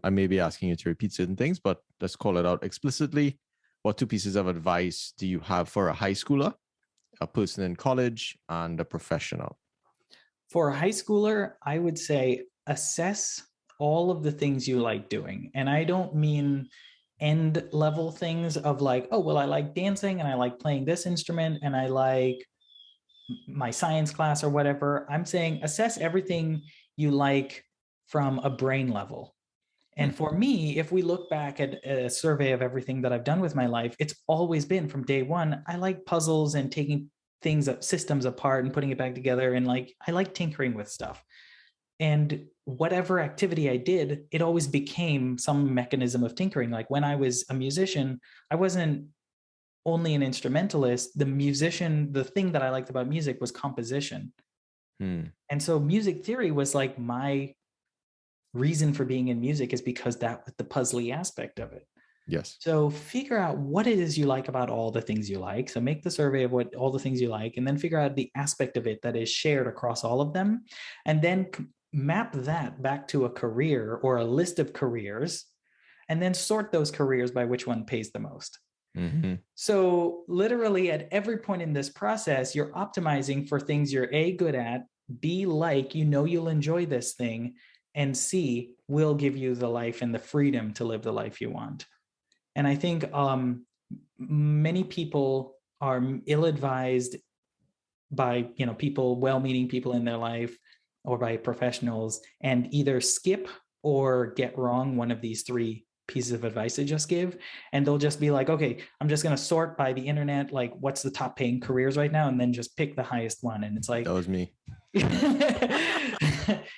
S2: I may be asking you to repeat certain things, but let's call it out explicitly. What 2 pieces of advice do you have for a high schooler, a person in college, and a professional?
S1: For a high schooler, I would say assess all of the things you like doing. And I don't mean end level things of like, oh, well, I like dancing and I like playing this instrument and I like my science class or whatever. I'm saying assess everything you like from a brain level. And for me, if we look back at a survey of everything that I've done with my life, it's always been from day one. I like puzzles and taking systems apart and putting it back together. And like, I like tinkering with stuff. And whatever activity I did, it always became some mechanism of tinkering. Like when I was a musician, I wasn't only an instrumentalist. The thing that I liked about music was composition. And so music theory was like my reason for being in music, is because that was the puzzly aspect of it.
S2: Yes.
S1: So figure out what it is you like about all the things you like. So make the survey of what all the things you like, and then figure out the aspect of it that is shared across all of them. And then map that back to a career or a list of careers, and then sort those careers by which one pays the most. So literally at every point in this process, you're optimizing for things you're A, good at, B, like, you'll enjoy this thing, and C, will give you the life and the freedom to live the life you want. And I think many people are ill-advised by well-meaning people in their life or by professionals, and either skip or get wrong one of these 3 pieces of advice I just give. And they'll just be like, okay, I'm just going to sort by the internet, like what's the top paying careers right now, and then just pick the highest one. And it's like,
S2: that was me.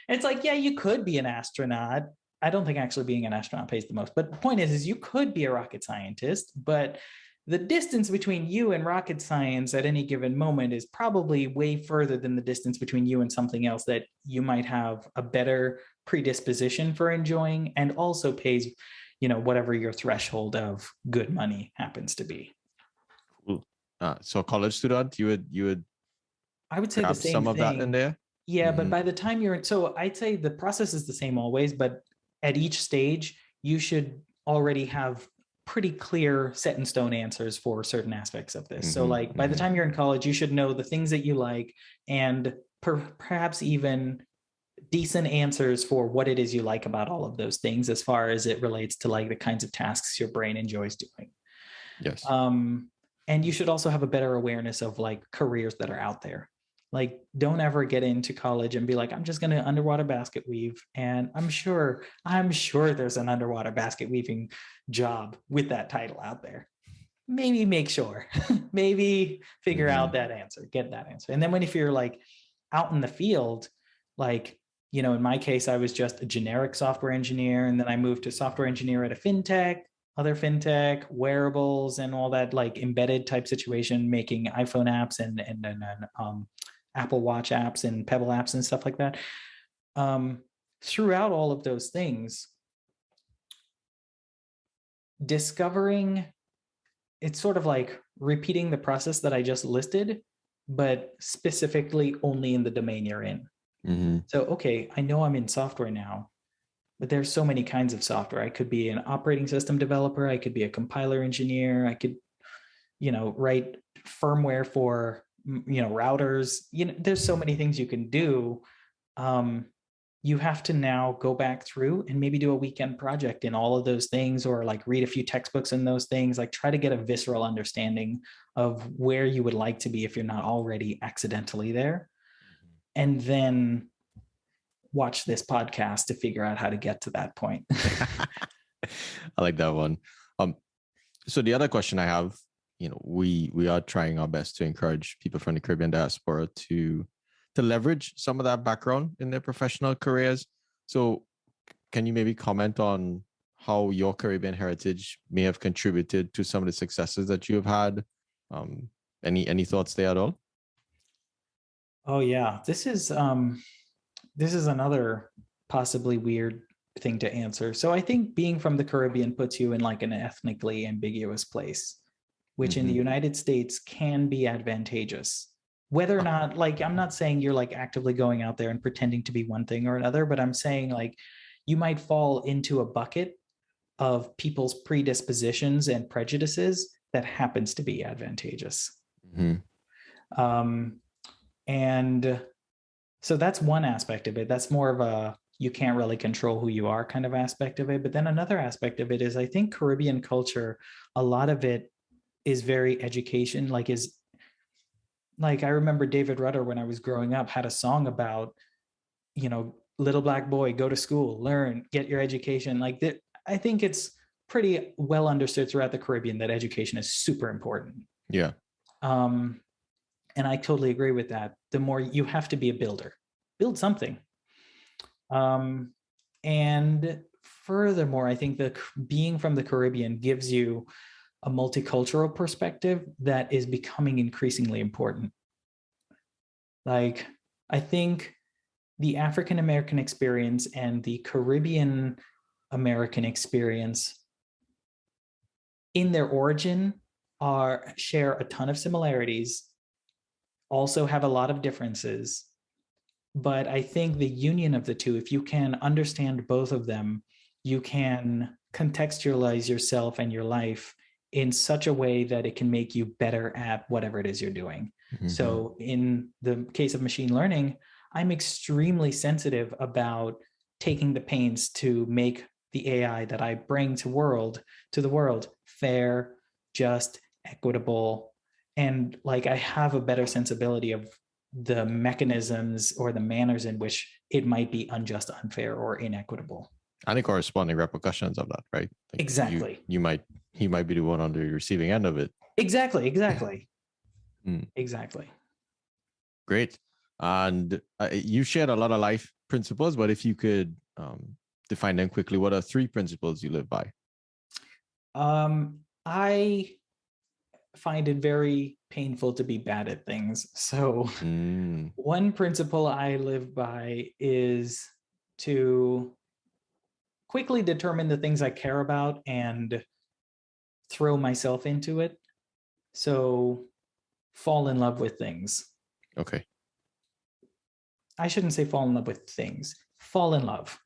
S1: It's like, yeah, you could be an astronaut. I don't think actually being an astronaut pays the most, but the point is you could be a rocket scientist, but the distance between you and rocket science at any given moment is probably way further than the distance between you and something else that you might have a better predisposition for enjoying, and also pays, whatever your threshold of good money happens to be.
S2: So a college student, you would
S1: I would say the same
S2: some
S1: thing.
S2: Of that in there.
S1: Yeah, but by the time so I'd say the process is the same always, but at each stage, you should already have pretty clear set in stone answers for certain aspects of this. So like by the time you're in college, you should know the things that you like, and perhaps even decent answers for what it is you like about all of those things, as far as it relates to like the kinds of tasks your brain enjoys doing.
S2: Yes.
S1: And you should also have a better awareness of like careers that are out there. Like, don't ever get into college and be like, I'm just going to underwater basket weave. And I'm sure there's an underwater basket weaving job with that title out there. Maybe make sure, maybe figure out that answer, get that answer. And then if you're like out in the field, like, in my case, I was just a generic software engineer. And then I moved to software engineer at a FinTech. other fintech, wearables, and all that, like embedded type situation, making iPhone apps and Apple Watch apps and Pebble apps and stuff like that. Throughout all of those things, discovering, it's sort of like repeating the process that I just listed, but specifically only in the domain you're in.
S2: Mm-hmm.
S1: So, okay, I know I'm in software now, but there's so many kinds of software. I could be an operating system developer. I could be a compiler engineer. I could, write firmware for, routers. There's so many things you can do. You have to now go back through and maybe do a weekend project in all of those things, or like read a few textbooks in those things, like try to get a visceral understanding of where you would like to be if you're not already accidentally there. And then watch this podcast to figure out how to get to that point.
S2: I like that one. So the other question I have, we are trying our best to encourage people from the Caribbean diaspora to leverage some of that background in their professional careers. So can you maybe comment on how your Caribbean heritage may have contributed to some of the successes that you have had? Any thoughts there at all?
S1: Oh yeah, this is another possibly weird thing to answer. So I think being from the Caribbean puts you in like an ethnically ambiguous place, which in the United States can be advantageous. Whether or not, like, I'm not saying you're like actively going out there and pretending to be one thing or another, but I'm saying like you might fall into a bucket of people's predispositions and prejudices that happens to be advantageous. And so that's one aspect of it. That's more of a, you can't really control who you are kind of aspect of it. But then another aspect of it is, I think Caribbean culture, a lot of it is very education, like I remember David Rudder, when I was growing up, had a song about, little black boy, go to school, learn, get your education. Like that, I think it's pretty well understood throughout the Caribbean that education is super important.
S2: Yeah.
S1: And I totally agree with that. The more you have to be a builder, build something. And furthermore, I think that being from the Caribbean gives you a multicultural perspective that is becoming increasingly important. Like, I think the African American experience and the Caribbean American experience in their origin share a ton of similarities, also have a lot of differences. But I think the union of the two, if you can understand both of them, you can contextualize yourself and your life in such a way that it can make you better at whatever it is you're doing. So in the case of machine learning, I'm extremely sensitive about taking the pains to make the AI that I bring to the world fair, just, equitable, and like I have a better sensibility of the mechanisms or the manners in which it might be unjust, unfair, or inequitable.
S2: And the corresponding repercussions of that, right? Like
S1: exactly.
S2: You might be the one on the receiving end of it.
S1: Exactly. Exactly.
S2: Great. And you shared a lot of life principles, but if you could define them quickly, what are 3 principles you live by?
S1: I find it very painful to be bad at things. So one principle I live by is to quickly determine the things I care about and throw myself into it. So fall in love with things.
S2: Okay.
S1: I shouldn't say fall in love with things. Fall in love.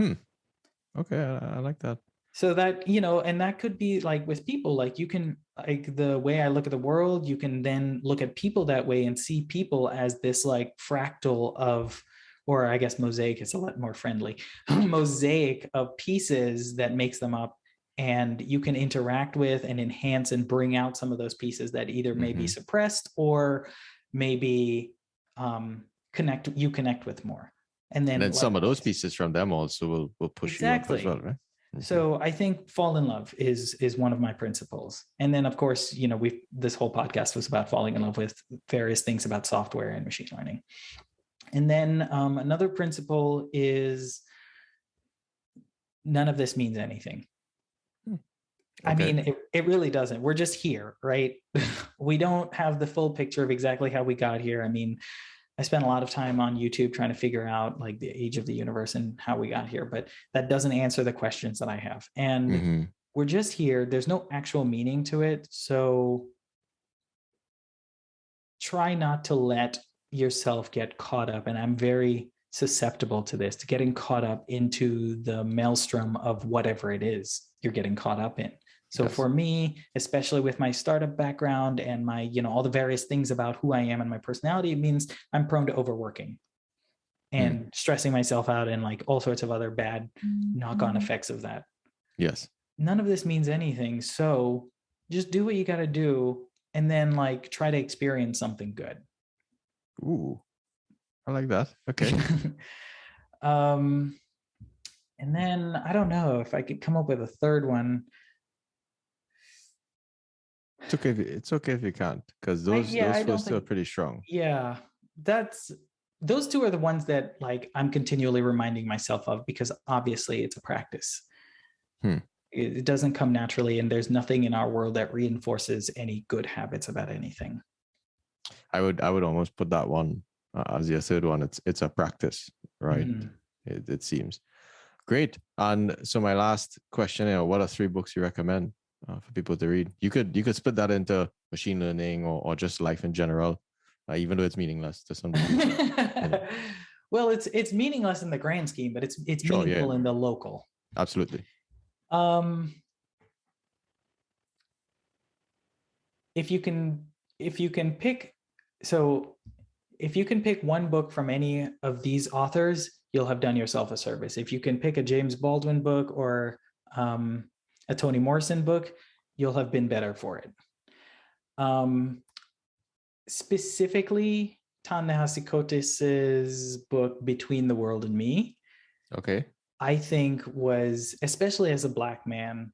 S2: Okay, I like that.
S1: So that, and that could be like with people, like you can, like the way I look at the world, you can then look at people that way and see people as this like fractal of, or I guess mosaic is a lot more friendly, mosaic of pieces that makes them up. And you can interact with and enhance and bring out some of those pieces that either may be suppressed or maybe connect with more. And then
S2: some of those pieces from them also will push you up as well, right?
S1: So I think fall in love is one of my principles. And then of course, this whole podcast was about falling in love with various things about software and machine learning. And then another principle is none of this means anything. I mean, it really doesn't. We're just here, right? We don't have the full picture of exactly how we got here. I mean, I spent a lot of time on YouTube trying to figure out like the age of the universe and how we got here, but that doesn't answer the questions that I have. And we're just here. There's no actual meaning to it. So try not to let yourself get caught up. And I'm very susceptible to this, to getting caught up into the maelstrom of whatever it is you're getting caught up in. So for me, especially with my startup background and my, all the various things about who I am and my personality, it means I'm prone to overworking and stressing myself out and like all sorts of other bad knock-on effects of that.
S2: Yes.
S1: None of this means anything. So just do what you got to do and then like try to experience something good.
S2: Ooh, I like that. Okay.
S1: And then I don't know if I could come up with a third one.
S2: It's okay if you can't, because those first two are pretty strong.
S1: Yeah, those two are the ones that like I'm continually reminding myself of, because obviously it's a practice. It doesn't come naturally, and there's nothing in our world that reinforces any good habits about anything.
S2: I would almost put that one as your third one. It's a practice, right? It seems great. And so my last question, what are 3 books you recommend for people to read? You could split that into machine learning or just life in general, even though it's meaningless to some people.
S1: Well, it's meaningless in the grand scheme, but it's meaningful in the local.
S2: Absolutely.
S1: If you can pick one book from any of these authors, you'll have done yourself a service. If you can pick a James Baldwin book or a Toni Morrison book, you'll have been better for it. Specifically, Ta-Nehisi Coates's book, Between the World and Me.
S2: Okay.
S1: I think was, especially as a Black man,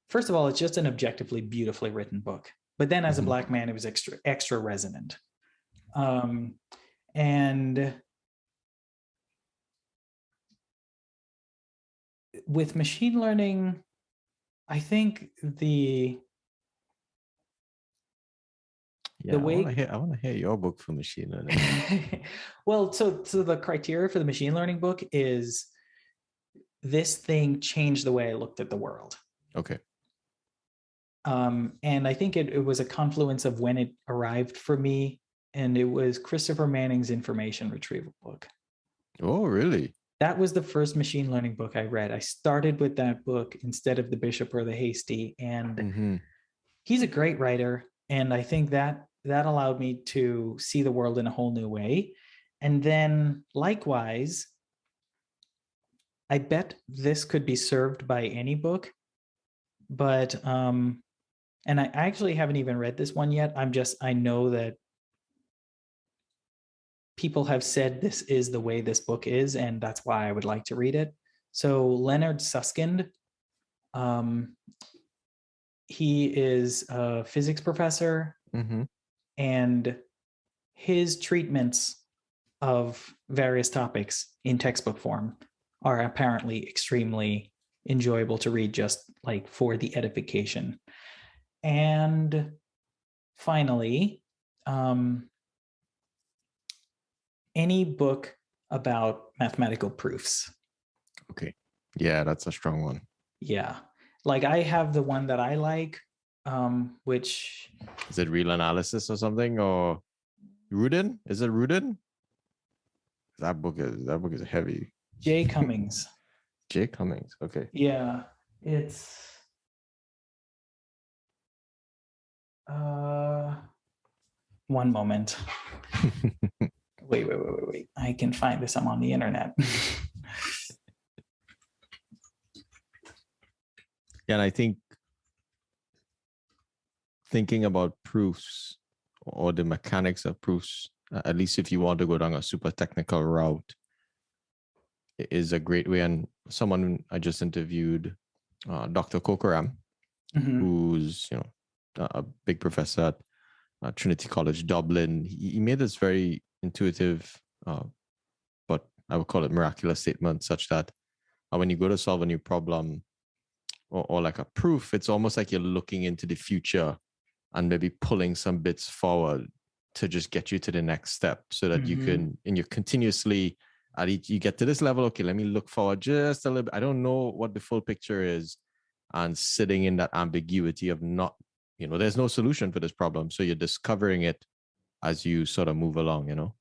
S1: first of all, it's just an objectively beautifully written book. But then as a Black man, it was extra resonant. And with machine learning, I think the way
S2: I want to hear your book for machine learning.
S1: Well, so the criteria for the machine learning book is this thing changed the way I looked at the world.
S2: Okay.
S1: And I think it was a confluence of when it arrived for me, and it was Christopher Manning's information retrieval book.
S2: Oh, really?
S1: That was the first machine learning book I read. I started with that book instead of The Bishop or the Hasty, and he's a great writer, and I think that allowed me to see the world in a whole new way. And then likewise, I bet this could be served by any book, but and I actually haven't even read this one yet. I know that people have said this is the way this book is, and that's why I would like to read it. So Leonard Susskind, he is a physics professor, and his treatments of various topics in textbook form are apparently extremely enjoyable to read, just like for the edification. And finally, any book about mathematical proofs.
S2: Okay. Yeah, that's a strong one.
S1: Yeah. Like I have the one that I like, which...
S2: Is it real analysis or something? Or Rudin? Is it Rudin? That book is heavy.
S1: Jay Cummings.
S2: Jay Cummings. Okay.
S1: Yeah. It's... one moment. Wait. I can find this. I'm on the internet.
S2: Yeah, and I think thinking about proofs or the mechanics of proofs, at least if you want to go down a super technical route, is a great way. And someone I just interviewed, Dr. Kokoram, who's a big professor at Trinity College Dublin. He made this very intuitive, but I would call it miraculous statement, such that when you go to solve a new problem, or like a proof, it's almost like you're looking into the future and maybe pulling some bits forward to just get you to the next step, so that you can, and you're continuously at each, you get to this level. Okay, let me look forward just a little bit. I don't know what the full picture is, and sitting in that ambiguity of not, there's no solution for this problem. So you're discovering it as you sort of move along.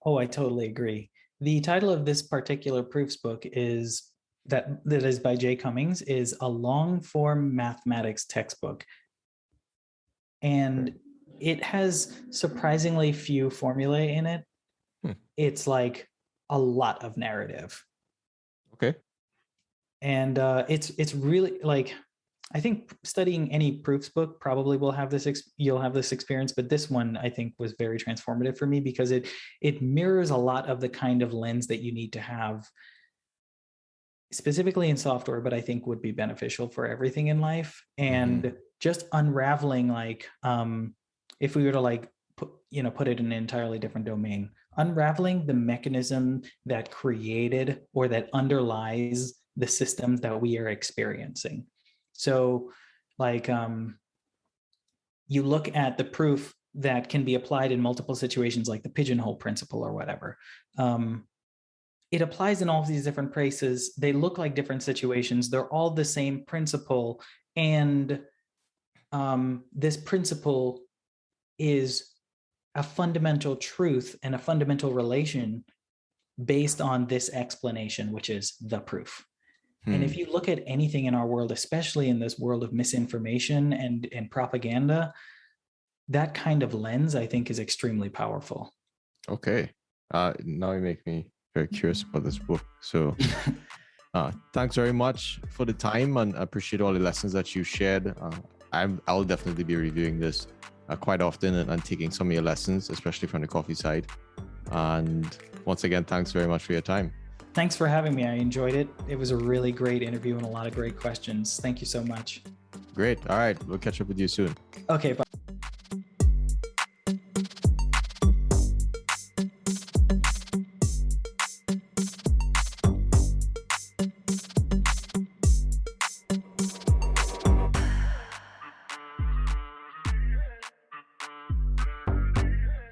S1: Oh, I totally agree. The title of this particular proofs book is that is by Jay Cummings, is a long form mathematics textbook. And it has surprisingly few formulae in it. It's like a lot of narrative.
S2: Okay.
S1: And it's really like, I think studying any proofs book probably will have this, you'll have this experience, but this one I think was very transformative for me, because it mirrors a lot of the kind of lens that you need to have specifically in software, but I think would be beneficial for everything in life. And just unraveling, like, if we were to like put it in an entirely different domain, unraveling the mechanism that created or that underlies the systems that we are experiencing. So like, you look at the proof that can be applied in multiple situations, like the pigeonhole principle or whatever. It applies in all of these different places. They look like different situations. They're all the same principle. And this principle is a fundamental truth and a fundamental relation based on this explanation, which is the proof. And if you look at anything in our world, especially in this world of misinformation and propaganda, that kind of lens, I think, is extremely powerful.
S2: Okay. Now you make me very curious about this book. So thanks very much for the time, and I appreciate all the lessons that you shared. I'll definitely be reviewing this quite often and taking some of your lessons, especially from the coffee side. And once again, thanks very much for your time.
S1: Thanks for having me. I enjoyed it. It was a really great interview and a lot of great questions. Thank you so much.
S2: Great. All right. We'll catch up with you soon.
S1: Okay. Bye.